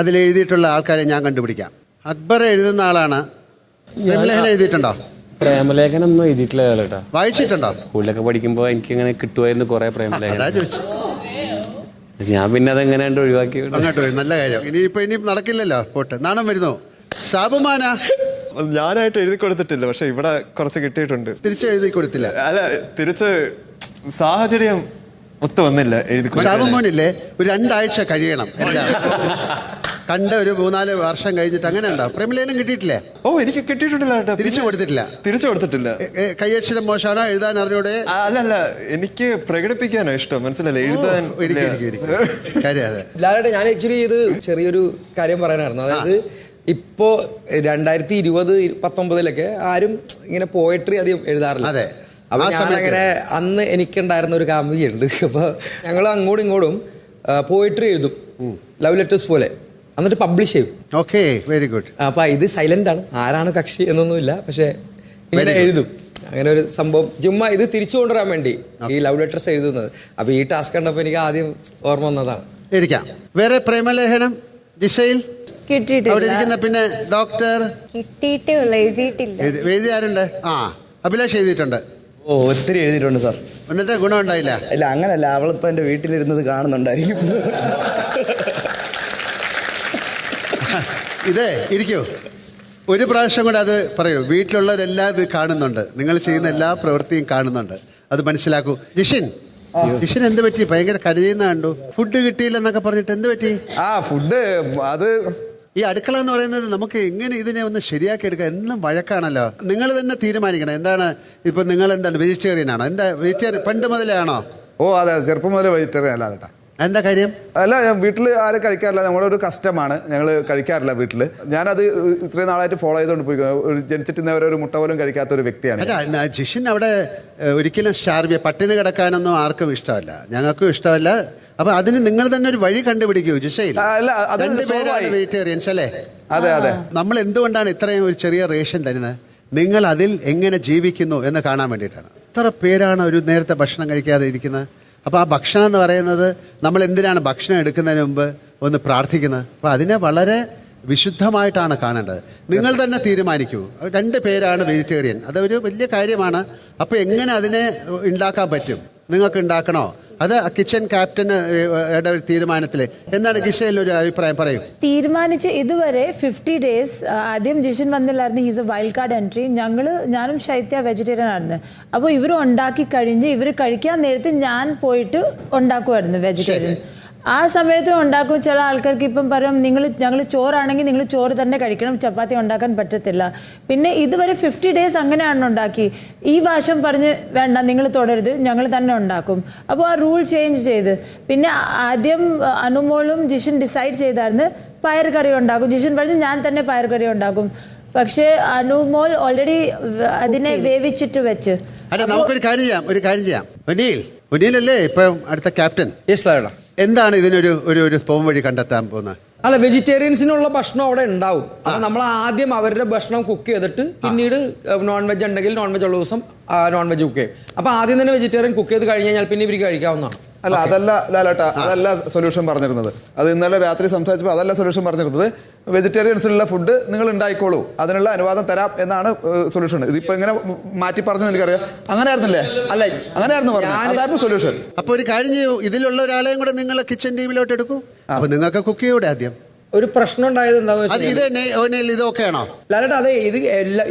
അതിലെഴുതിയിട്ടുള്ള ആൾക്കാരെ ഞാൻ കണ്ടുപിടിക്കാം. അക്ബർ എഴുതുന്ന ആളാണ്. പ്രേമലേഖനം എഴുതിയിട്ടുണ്ടോ? പ്രേമലേഖനം ഒന്നും എഴുതിയിട്ടില്ല ലാലേട്ടാ. വായിച്ചിട്ടുണ്ടോ? സ്കൂളിലൊക്കെ പഠിക്കുമ്പോൾ എനിക്ക് ഇങ്ങനെ കിട്ടുമായിരുന്നു കുറെ പ്രേമലേഖനം. ഞാൻ പിന്നെ അതെങ്ങനെയാണ്ട് ഒഴിവാക്കി. അങ്ങോട്ട് പോയി, നല്ല കാര്യം. ഇനി നടക്കില്ലല്ലോ. പോട്ടെ, നാണം വരുന്നു. ഷാബുമാന ഞാനായിട്ട് എഴുതി കൊടുത്തിട്ടില്ല, പക്ഷെ ഇവിടെ കുറച്ച് കിട്ടിയിട്ടുണ്ട്. തിരിച്ച് എഴുതി കൊടുത്തില്ല? അല്ല, തിരിച്ച് സാഹചര്യം ഒത്തു വന്നില്ല. എഴുതി ഷാബുമോനില്ലേ, ഒരു 2 ആഴ്ച കഴിയണം എല്ലാം കണ്ട. ഒരു 3-4 വർഷം കഴിഞ്ഞിട്ട് അങ്ങനെ ഉണ്ടാവും. പ്രേമലേഖനം കിട്ടിയിട്ടില്ലേ? ഓ, എനിക്ക് കിട്ടിയിട്ടില്ല. തിരിച്ചു കൊടുത്തില്ല. കൈയക്ഷരം മോശമാണോ? എഴുതാൻ അറിഞ്ഞൂടെ? അല്ലല്ല, എനിക്ക് പ്രകടിപ്പിക്കാനോ ഇഷ്ടം. മനസ്സിലല്ലേ, എഴുതാൻ. ലാലേട്ടൻ, ഞാൻ ആക്ച്വലി ഇത് ചെറിയൊരു കാര്യം പറയാനായിരുന്നു. അതായത് ഇപ്പോ 2020-19 ആരും ഇങ്ങനെ പോയട്രി അധികം എഴുതാറില്ല. അപ്പൊ ഞാനങ്ങനെ അന്ന് എനിക്കുണ്ടായിരുന്ന ഒരു കാമുകിയുണ്ട്. അപ്പൊ ഞങ്ങൾ അങ്ങോട്ടും ഇങ്ങോട്ടും പോയട്രി എഴുതും, ലവ് ലെറ്റേഴ്സ് പോലെ, എന്നിട്ട് പബ്ലിഷ് ചെയ്യും. Okay, very good. അപ്പൊ ഇത് സൈലന്റ് ആണ്, ആരാണ് കക്ഷി എന്നൊന്നുമില്ല, പക്ഷെ ഇങ്ങനെ എഴുതും. അങ്ങനെ ഒരു സംഭവം ചുമ്മാ ഇത് തിരിച്ചു കൊണ്ടുവരാൻ വേണ്ടി ഈ ലവ് ലെറ്റേഴ്സ് എഴുതുന്നത്. അപ്പൊ ഈ ടാസ്ക് കണ്ടപ്പോ എനിക്ക് ആദ്യം ഓർമ്മ വന്നതാണ്. ഇരിക്കാം. വേറെ പ്രേമലേഖനം ജിഷയിൽ അവിടെ ഇരിക്കുന്ന. പിന്നെ ഡോക്ടർ എഴുതിയാരുണ്ട്? അഭിലാഷ് എഴുതിയിട്ടുണ്ട്. ഓ, ഒത്തിരി എഴുതിയിട്ടുണ്ട് സാർ. എന്നിട്ട് ഗുണം ഉണ്ടായില്ല? ഇല്ല, അങ്ങനല്ല, അവളിപ്പോ എന്റെ വീട്ടിലിരുന്നത് കാണുന്നുണ്ടായിരിക്കും. ഇതേ ഇരിക്കൂ, ഒരു പ്രാവശ്യം കൂടെ അത് പറയൂ. വീട്ടിലുള്ളവരെല്ലാം ഇത് കാണുന്നുണ്ട്, നിങ്ങൾ ചെയ്യുന്ന എല്ലാ പ്രവൃത്തിയും കാണുന്നുണ്ട്, അത് മനസ്സിലാക്കൂ. ജിഷിൻ എന്ത് പറ്റി? ഭയങ്കര കരയുന്ന കണ്ടു. ഫുഡ് കിട്ടിയില്ലെന്നൊക്കെ പറഞ്ഞിട്ട് എന്ത് പറ്റി? ഫുഡ് അത് ഈ അടുക്കള എന്ന് പറയുന്നത് നമുക്ക് എങ്ങനെ ഇതിനെ ഒന്ന് ശരിയാക്കി എടുക്കാം? എന്നും വഴക്കാണല്ലോ. നിങ്ങൾ തന്നെ തീരുമാനിക്കണം. എന്താണ് ഇപ്പൊ നിങ്ങൾ എന്താണ് വെജിറ്റേറിയൻ ആണോ? എന്താ വെജിറ്റേറിയൻ പണ്ട് മുതലേ ആണോ? ഓ അതെ, ചെറുപ്പം മുതലേ വെജിറ്റേറിയൻ അല്ല കേട്ടാ. എന്താ കാര്യം? അല്ല, വീട്ടിൽ ആരും കഴിക്കാറില്ല. നമ്മളൊരു കസ്റ്റമാണ്, ഞങ്ങൾ കഴിക്കാറില്ല വീട്ടിൽ. ഞാനത് ഇത്രയും നാളായിട്ട് ഫോളോ ചെയ്തുകൊണ്ട് പോയി. ജനിച്ചിട്ട് ഇന്നവരെ ഒരു മുട്ട പോലും കഴിക്കാത്ത ഒരു വ്യക്തിയാണ്. അല്ല, ജിഷിൻ അവിടെ ഒരിക്കലും സ്റ്റാർവ് പട്ടിണി കിടക്കാനൊന്നും ആർക്കും ഇഷ്ടമല്ല, ഞങ്ങൾക്കും ഇഷ്ടമല്ല. അപ്പൊ അതിന് നിങ്ങൾ തന്നെ ഒരു വഴി കണ്ടുപിടിക്കൂ ജിഷയിൽ. വെജിറ്റേറിയൻസ് അല്ലേ? അതെ അതെ. നമ്മൾ എന്തുകൊണ്ടാണ് ഇത്രയും ഒരു ചെറിയ റേഷൻ തരുന്നത്? നിങ്ങൾ അതിൽ എങ്ങനെ ജീവിക്കുന്നു എന്ന് കാണാൻ വേണ്ടിയിട്ടാണ്. എത്ര പേരാണ് ഒരു നേരത്തെ ഭക്ഷണം കഴിക്കാതെ ഇരിക്കുന്നത്? അപ്പോൾ ആ ഭക്ഷണം എന്ന് പറയുന്നത് നമ്മൾ എന്തിനാണ് ഭക്ഷണം എടുക്കുന്നതിന് മുമ്പ് ഒന്ന് പ്രാർത്ഥിക്കുന്നത്? അപ്പോൾ അതിനെ വളരെ വിശുദ്ധമായിട്ടാണ് കാണേണ്ടത്. നിങ്ങൾ തന്നെ തീരുമാനിക്കൂ. 2 പേരാണ് വെജിറ്റേറിയൻ, അതൊരു വലിയ കാര്യമാണ്. അപ്പോൾ എങ്ങനെ അതിനെ ഉണ്ടാക്കാൻ പറ്റും? നിങ്ങൾക്ക് ഉണ്ടാക്കണോ? അത് കിച്ചൺ ക്യാപ്റ്റന് ഒരു തീരുമാനത്തിൽ എന്താണ് ഗിഷയിൽ ഒരു അഭിപ്രായം പറയും? തീരുമാനിച്ച് ഇതുവരെ 50 days ആദ്യം ജിഷൻ വന്നില്ലായിരുന്നു. He's a wild card entry. ഞാനും ശൈത്യ വെജിറ്റേറിയൻ ആയിരുന്നു. അപ്പോൾ ഇവർ ഉണ്ടാക്കി കഴിഞ്ഞ് ഇവർ കഴിക്കാൻ നേരത്ത് ഞാൻ പോയിട്ട് ഉണ്ടാക്കുമായിരുന്നു വെജിറ്റേറിയൻ. ആ സമയത്ത് ഉണ്ടാക്കും. ചില ആൾക്കാർക്ക് ഇപ്പം പറയും ഞങ്ങൾ ചോറാണെങ്കിൽ നിങ്ങൾ ചോറ് തന്നെ കഴിക്കണം, ചപ്പാത്തി ഉണ്ടാക്കാൻ പറ്റത്തില്ല. പിന്നെ ഇതുവരെ 50 days അങ്ങനെയാണ് ഉണ്ടാക്കി. ഈ ഭാഷം പറഞ്ഞ് വേണ്ട നിങ്ങൾ തുടരുത്, ഞങ്ങൾ തന്നെ ഉണ്ടാക്കും. അപ്പോൾ ആ റൂൾ ചേഞ്ച് ചെയ്ത് പിന്നെ ആദ്യം അനുമോളും ജിഷൻ ഡിസൈഡ് ചെയ്തായിരുന്നു പയർ കറി ഉണ്ടാക്കും. ജിഷൻ പറഞ്ഞ് ഞാൻ തന്നെ പയർ കറി ഉണ്ടാക്കും. പക്ഷേ അനുമോൾ ഓൾറെഡി അതിനെ വേവിച്ചിട്ട് വെച്ച്. അല്ല, നമുക്കൊരു കാര്യം ചെയ്യാം. ഒനീലല്ലേ ഇപ്പം അടുത്ത ക്യാപ്റ്റൻ? എന്താണ് ഇതിനൊരു ഒരു പോം വഴി കണ്ടെത്താൻ പോകുന്നത്? അല്ല, വെജിറ്റേറിയൻസിനുള്ള ഭക്ഷണം അവിടെ ഉണ്ടാവും. അപ്പൊ നമ്മൾ ആദ്യം അവരുടെ ഭക്ഷണം കുക്ക് ചെയ്തിട്ട് പിന്നീട് നോൺ വെജ് ഉണ്ടെങ്കിൽ നോൺ വെജ് ഉള്ള ദിവസം നോൺ വെജ് കുക്ക് ചെയ്യും. അപ്പൊ ആദ്യം തന്നെ വെജിറ്റേറിയൻ കുക്ക് ചെയ്ത് കഴിഞ്ഞ് കഴിഞ്ഞാൽ പിന്നെ ഇവർക്ക് കഴിക്കാവുന്നതാണ്. അല്ല, അതല്ല ലാലേട്ടാ, അതല്ല സൊല്യൂഷൻ പറഞ്ഞിരുന്നത്. അത് ഇന്നലെ രാത്രി സംസാരിച്ചപ്പോൾ അതല്ല സൊല്യൂഷൻ പറഞ്ഞിരുന്നത്. വെജിറ്റേറിയൻസിനുള്ള ഫുഡ് നിങ്ങൾ ഉണ്ടായിക്കോളൂ, അതിനുള്ള അനുവാദം തരാം എന്നാണ് സൊല്യൂഷൻ. ഇതിപ്പോ ഇങ്ങനെ മാറ്റി പറഞ്ഞത് എനിക്കറിയാം. അങ്ങനെയായിരുന്നില്ലേ? അല്ല, അങ്ങനെയായിരുന്നു പറഞ്ഞത്. അതായിരുന്നു സൊല്യൂഷൻ. അപ്പൊ ഒരു കാര്യം ചെയ്യൂ, ഇതിലുള്ള ഒരാളെയും കൂടെ നിങ്ങൾ കിച്ചൺ ടീമിലോട്ട് എടുക്കൂ. അപ്പൊ നിങ്ങൾക്ക് കുക്ക് ചെയ്യൂടെ ആദ്യം? ഒരു പ്രശ്നം ഉണ്ടായത് എന്താണെന്ന് ഇതൊക്കെയാണോ ലാലേട്ടാ? അതെ,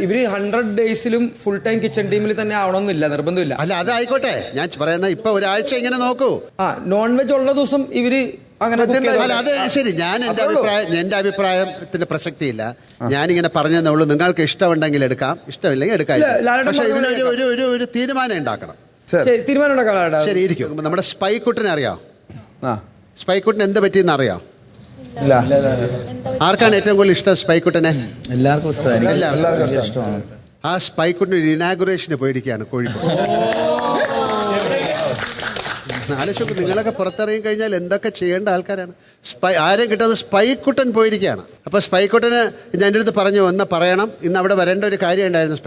ഇവര് 100 daysലും ഫുൾ ടൈം കിച്ചൺ ടീമിൽ തന്നെ ആവണമെന്നില്ല, നിർബന്ധമില്ല. അല്ല, അതായിക്കോട്ടെ. ഞാൻ പറയുന്ന ഇപ്പൊ ഒരാഴ്ച ഇങ്ങനെ നോക്കൂ. നോൺ വെജ് ഉള്ള ദിവസം ഇവര് അങ്ങനെ. അത് ശരി, എന്റെ അഭിപ്രായത്തിന് പ്രസക്തിയില്ല. ഞാനിങ്ങനെ പറഞ്ഞതേ ഉള്ളൂ. നിങ്ങൾക്ക് ഇഷ്ടമുണ്ടെങ്കിൽ എടുക്കാം, ഇഷ്ടമില്ലെങ്കിൽ എടുക്കാം. പക്ഷെ ഇതിനൊരു ഒരു തീരുമാനം ഉണ്ടാക്കണം. തീരുമാനം ഉണ്ടാക്കാം. ശരി, ഇരിക്കും. നമ്മുടെ സ്പൈക്കുട്ടനെ അറിയാം? സ്പൈക്കുട്ടന് എന്ത് പറ്റിയെന്ന് അറിയാം? ആർക്കാണ് ഏറ്റവും കൂടുതൽ ഇഷ്ടം സ്പൈക്കുട്ടനെ? എല്ലാവർക്കും ഇഷ്ടമാണ്. ആ സ്പൈക്കുട്ടിന് ഒരു ഇനാഗുറേഷന് പോയിരിക്കുകയാണ് കോഴിക്കോട്. ആലോചിച്ച് നിങ്ങളൊക്കെ പുറത്തിറങ്ങി കഴിഞ്ഞാൽ എന്തൊക്കെ ചെയ്യേണ്ട ആൾക്കാരാണ്. ആരെയും കിട്ടാതെ സ്പൈക്കുട്ടൻ പോയിരിക്കുകയാണ്. അപ്പോൾ സ്പൈക്കുട്ടന് ഞാൻ എൻ്റെ അടുത്ത് പറഞ്ഞു, ഒന്ന് പറയണം, ഇന്ന് അവിടെ വരേണ്ട ഒരു കാര്യം ഉണ്ടായിരുന്നു.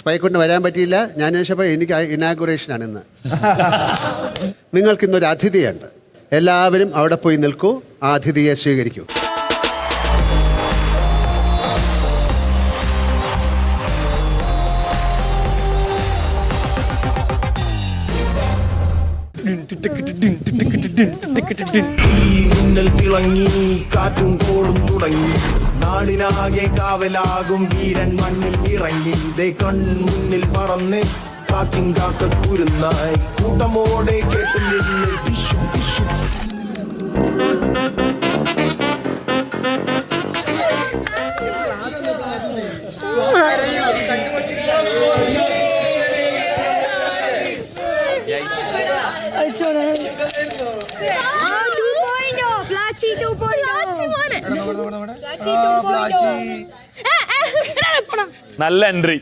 സ്പൈക്കുട്ടന് വരാൻ പറ്റിയില്ല. ഞാൻ ചോദിച്ചപ്പോൾ എനിക്ക് ഇനാഗുറേഷനാണ് ഇന്ന്. നിങ്ങൾക്കിന്നൊരു അതിഥിയുണ്ട്. എല്ലാവരും അവിടെ പോയി നിൽക്കൂ, ആ അതിഥിയെ സ്വീകരിക്കൂ. തിളങ്ങി കാറ്റും കോളും തുടങ്ങി, നാടിനാകെ കാവലാകും വീരൻ മണ്ണിൽ ഇറങ്ങി. കൺമുന്നിൽ പറന്ന് കാക്കിൻ കാക്കുരുന്നായി കൂട്ടമോടെ കേട്ടു നിന്ന് ടിഷു ടിഷു. നല്ല entry.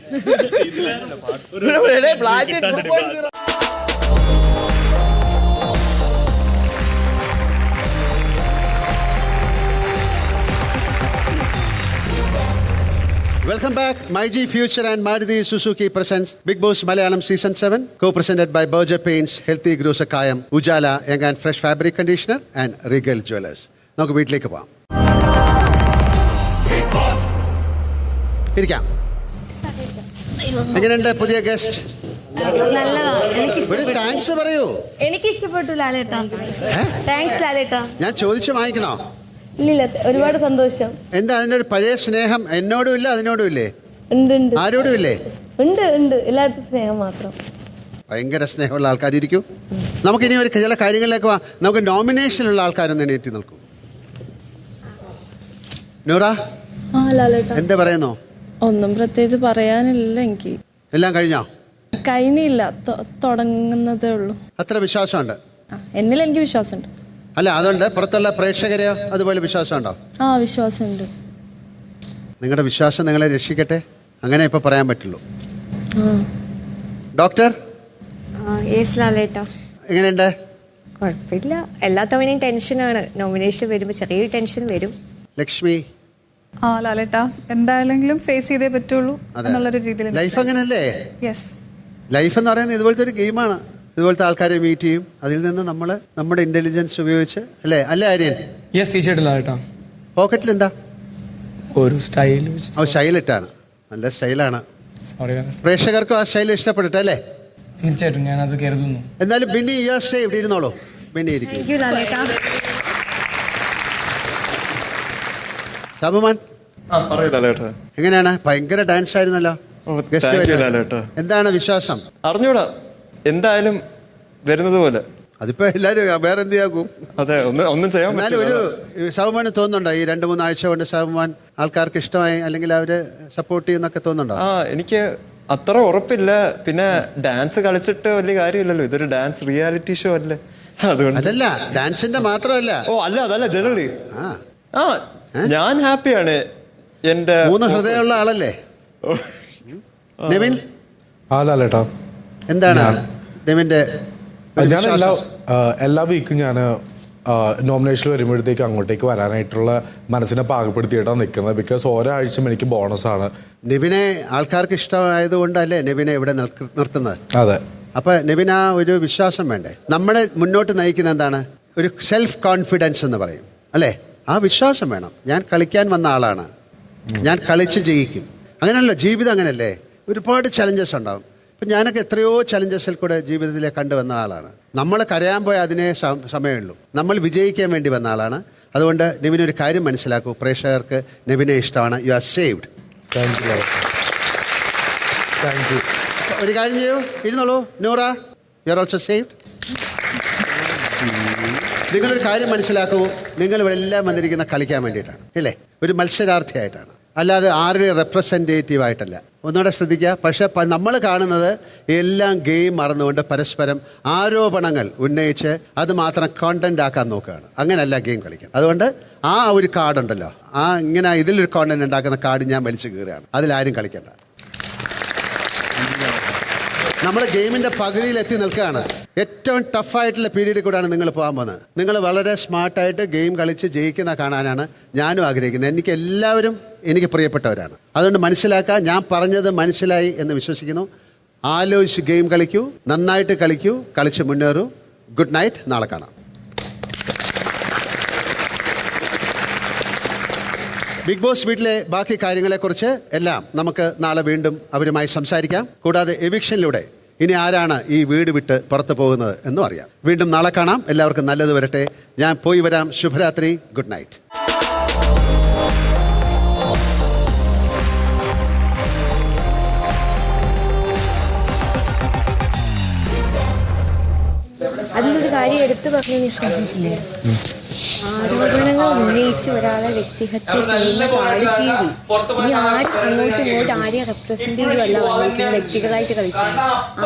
Welcome back. MyG Future and Maruti Suzuki presents Big Boss Malayalam Season 7, co-presented by Berger Paints, Healthy Grows Kayam, Ujala Young and Fresh Fabric Conditioner and Regal Jewelers. നമുക്ക് വീട്ടിലേക്ക് പോവാം. ഇരിക്കാം. എങ്ങനെയുണ്ട് പുതിയ guest? ഒരു thanks പറയൂ. എനിക്ക് ഇഷ്ടപ്പെട്ടു ലാലേട്ടാ. താങ്ക്സ് ലാലേട്ടാ. ഞാൻ ചോദിച്ചു വാങ്ങിക്കണോ? ഇല്ല, ഒരുപാട് സന്തോഷം. എന്താ അതിന്റെ ഒരു പഴയ സ്നേഹം എന്നോടും ഇല്ല അതിനോടും ഇല്ലേ? ആരോടും ഇല്ലേ? ഉണ്ട്, എല്ലായിടത്തും സ്നേഹം മാത്രം. ഭയങ്കര സ്നേഹമുള്ള ആൾക്കാരിക്കും. നമുക്കിനി ഒരു ചില കാര്യങ്ങളിലേക്ക് നമുക്ക് നോമിനേഷനുള്ള ആൾക്കാരൊന്ന് എണീറ്റി നിൽക്കും. നൂറ ആ ലാലേട്ടാ, എന്താ പറയുന്നു? ഒന്നും പ്രത്യേകിച്ച് പറയാനില്ല. എനിക്ക് എല്ലാം കഴിഞ്ഞോ? കഴിഞ്ഞില്ല, തുടങ്ങുന്നതേ ഉള്ളൂ. അത്ര വിശ്വാസമുണ്ട് എന്നിൽ? എനിക്ക് വിശ്വാസമുണ്ട്. അല്ല, അതുകൊണ്ട് പുറത്തുള്ള പ്രേക്ഷകരെയോ അതുപോലെ വിശ്വാസമുണ്ടോ? ആ, വിശ്വാസമുണ്ട്. നിങ്ങളുടെ വിശ്വാസം നിങ്ങളെ രക്ഷിക്കട്ടെ, അങ്ങനെ ഇപ്പൊ പറയാൻ പറ്റുള്ളൂ. ഡോക്ടർ എങ്ങനെയുണ്ട്? കുഴപ്പമില്ല. എല്ലാ തവണയും ടെൻഷനാണ്. നോമിനേഷൻ വരുമ്പോൾ ചെറിയൊരു ടെൻഷൻ വരും. ലക്ഷ്മി? ആ ലാലേട്ടാ, എന്തായാലും ഫേസ് ചെയ്തേ പറ്റുള്ളൂ എന്നുള്ളൊരു രീതിയിൽ. ലൈഫ് അങ്ങനല്ലേ? യെസ്. ലൈഫ് എന്ന് പറയുന്നത് ഇതുപോലത്തെ ഒരു ഗെയിമാണ്. ഇതുപോലത്തെ ആൾക്കാരെ മീറ്റ് ചെയ്യും, അതിൽ നിന്ന് നമ്മൾ നമ്മുടെ ഇന്റലിജൻസ് ഉപയോഗിച്ച് അല്ലേ ആര്യൻ? യെസ്, തീർച്ചയായിട്ടും ലാലേട്ടാ. പോക്കറ്റിൽ എന്താ? ഒരു സ്റ്റൈൽ. സ്റ്റൈലിട്ടാണ്, നല്ല സ്റ്റൈലാണ്. പ്രേക്ഷകർക്കും ആ സ്റ്റൈൽ ഇഷ്ടപ്പെട്ടിട്ടല്ലേ? തീർച്ചയായിട്ടും ഞാൻ അത് കരുതുന്നു. എന്നാലും ബിന്നി സേവ് ഇരുന്നോളൂ. ബിന്നി ഇരിക്കും. ഷാബുമാൻ എങ്ങനെയാണ്? ഭയങ്കര ഡാൻസ് ആയിരുന്നല്ലോ. എന്താണ് വിശ്വാസം? അറിഞ്ഞൂടാ, എന്തായാലും വരുന്നത് പോലെ. അതിപ്പോ എല്ലാരും വേറെ എന്ത് ചെയ്യാക്കും? അതെ, ഒന്നും ചെയ്യാൻ എന്നാലും ഒരു ഷാബുമാന് തോന്നുന്നുണ്ടോ ഈ 2-3 ആഴ്ച കൊണ്ട് ഷാബുമാൻ ആൾക്കാർക്ക് ഇഷ്ടമായി, അല്ലെങ്കിൽ അവര് സപ്പോർട്ട് ചെയ്യുന്നൊക്കെ തോന്നുന്നുണ്ടോ? എനിക്ക് അത്ര ഉറപ്പില്ല. പിന്നെ ഡാൻസ് കളിച്ചിട്ട് വലിയ കാര്യമില്ലല്ലോ, ഇതൊരു ഡാൻസ് റിയാലിറ്റി ഷോ അല്ലേ, അതുകൊണ്ട്. അല്ലല്ല, ഡാൻസിന്റെ മാത്രമല്ല. അതല്ല ജനറലി ഞാൻ ഹാപ്പിയാണ്. എന്റെ 3 ഹൃദയമുള്ള ആളല്ലേ നെവിൻ? എന്താണ് നെവിന്റെ? ഞാൻ എല്ലാ വീക്കും ഞാൻ നോമിനേഷൻ വരുമ്പോഴത്തേക്ക് അങ്ങോട്ടേക്ക് വരാനായിട്ടുള്ള മനസ്സിനെ പാകപ്പെടുത്തിയിട്ടാണ് നിൽക്കുന്നത്. ബിക്കോസ് ഓരോ ആഴ്ചയും എനിക്ക് ബോണസാണ്. നെവിനെ ആൾക്കാർക്ക് ഇഷ്ടമായതുകൊണ്ടല്ലേ നെവിനെ ഇവിടെ നിർത്തുന്നത്? അതെ. അപ്പൊ നെവിൻ ആ ഒരു വിശ്വാസം വേണ്ടേ? നമ്മളെ മുന്നോട്ട് നയിക്കുന്ന എന്താണ്? ഒരു സെൽഫ് കോൺഫിഡൻസ് എന്ന് പറയും അല്ലേ? ആ വിശ്വാസം വേണം. ഞാൻ കളിക്കാൻ വന്ന ആളാണ്, ഞാൻ കളിച്ച് ജയിക്കും. അങ്ങനെയല്ലോ ജീവിതം, അങ്ങനെയല്ലേ? ഒരുപാട് ചലഞ്ചസ് ഉണ്ടാവും. ഇപ്പം ഞാനൊക്കെ എത്രയോ ചലഞ്ചസിൽ കൂടെ ജീവിതത്തിലെ കണ്ടുവന്ന ആളാണ്. നമ്മൾ കരയാൻ പോയ അതിനെ സമയമുള്ളൂ. നമ്മൾ വിജയിക്കാൻ വേണ്ടി വന്ന ആളാണ്. അതുകൊണ്ട് നെവിനൊരു കാര്യം മനസ്സിലാക്കൂ, പ്രേക്ഷകർക്ക് നെവിനെ ഇഷ്ടമാണ്. You are saved. ഒരു കാര്യം ചെയ്യൂ, ഇരുന്നോളൂ. Noora, you are also saved. നിങ്ങളൊരു കാര്യം മനസ്സിലാക്കൂ, നിങ്ങൾ ഇവിടെ എല്ലാം വന്നിരിക്കുന്ന കളിക്കാൻ വേണ്ടിയിട്ടാണ് അല്ലേ? ഒരു മത്സരാർത്ഥിയായിട്ടാണ്, അല്ലാതെ ആരുടെയും റെപ്രസെൻറ്റേറ്റീവ് ആയിട്ടല്ല. ഒന്നുകൂടെ ശ്രദ്ധിക്കുക. പക്ഷെ നമ്മൾ കാണുന്നത് എല്ലാം ഗെയിം മറന്നുകൊണ്ട് പരസ്പരം ആരോപണങ്ങൾ ഉന്നയിച്ച് അത് മാത്രം കോണ്ടന്റ് ആക്കാൻ നോക്കുകയാണ്. അങ്ങനെയല്ല ഗെയിം കളിക്കാൻ. അതുകൊണ്ട് ആ ഒരു കാർഡുണ്ടല്ലോ, ഇങ്ങനെ ഇതിലൊരു കോണ്ടന്റ് ഉണ്ടാക്കുന്ന കാർഡ് ഞാൻ വലിച്ചു കീറുകയാണ്. അതിലാരും കളിക്കണ്ട. നമ്മുടെ ഗെയിമിന്റെ പകുതിയിൽ എത്തി നിൽക്കുകയാണ്. ഏറ്റവും ടഫായിട്ടുള്ള പീരീഡിൽ കൂടെയാണ് നിങ്ങൾ പോകാൻ പോകുന്നത്. നിങ്ങൾ വളരെ സ്മാർട്ടായിട്ട് ഗെയിം കളിച്ച് ജയിക്കുന്ന കാണാനാണ് ഞാനും ആഗ്രഹിക്കുന്നത്. എനിക്ക് എല്ലാവരും എനിക്ക് പ്രിയപ്പെട്ടവരാണ്. അതുകൊണ്ട് മനസ്സിലാക്കുക, ഞാൻ പറഞ്ഞത് മനസ്സിലായി എന്ന് വിശ്വസിക്കുന്നു. ആലോചിച്ച് ഗെയിം കളിക്കൂ, നന്നായിട്ട് കളിക്കൂ, കളിച്ച് മുന്നേറൂ. ഗുഡ് നൈറ്റ്, നാളെ കാണാം. ബിഗ് ബോസ് വീട്ടിലെ ബാക്കി കാര്യങ്ങളെക്കുറിച്ച് എല്ലാം നമുക്ക് നാളെ വീണ്ടും അവരുമായി സംസാരിക്കാം. കൂടാതെ എവിക്ഷനിലൂടെ ഇനി ആരാണ് ഈ വീട് വിട്ട് പുറത്തു പോകുന്നത് എന്നും അറിയാം. വീണ്ടും നാളെ കാണാം. എല്ലാവർക്കും നല്ലത് വരട്ടെ. ഞാൻ പോയി വരാം. ശുഭരാത്രി. Good night. അതിലൊരു കാര്യം എടുത്തു പറഞ്ഞു ശ്രദ്ധിച്ചില്ലേ? ആരോപണങ്ങൾ ഉന്നയിച്ച് ഒരാളെ വ്യക്തിഹത്യ ചെയ്യുന്ന കാളിത്തീരി. ഇനി ആരും അങ്ങോട്ടും ഇങ്ങോട്ടും ആരെയും റെപ്രസെന്റ് ചെയ്യുമല്ല വന്നിരിക്കുന്ന, വ്യക്തികളായിട്ട് കളിക്കുന്നത്.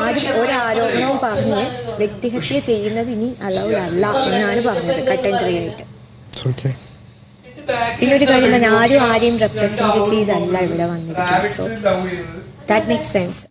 ആരും ഒരാരോപണവും പറഞ്ഞ് വ്യക്തിഹത്യ ചെയ്യുന്നത് ഇനി അലൗഡ് അല്ല എന്നാണ് പറഞ്ഞത് കട്ടൻ ആയിട്ട്. പിന്നെ ഒരു കാര്യം, ആരും ആരെയും റെപ്രസെന്റ് ചെയ്തല്ല ഇവിടെ വന്നിരിക്കുന്നത്. So that makes sense.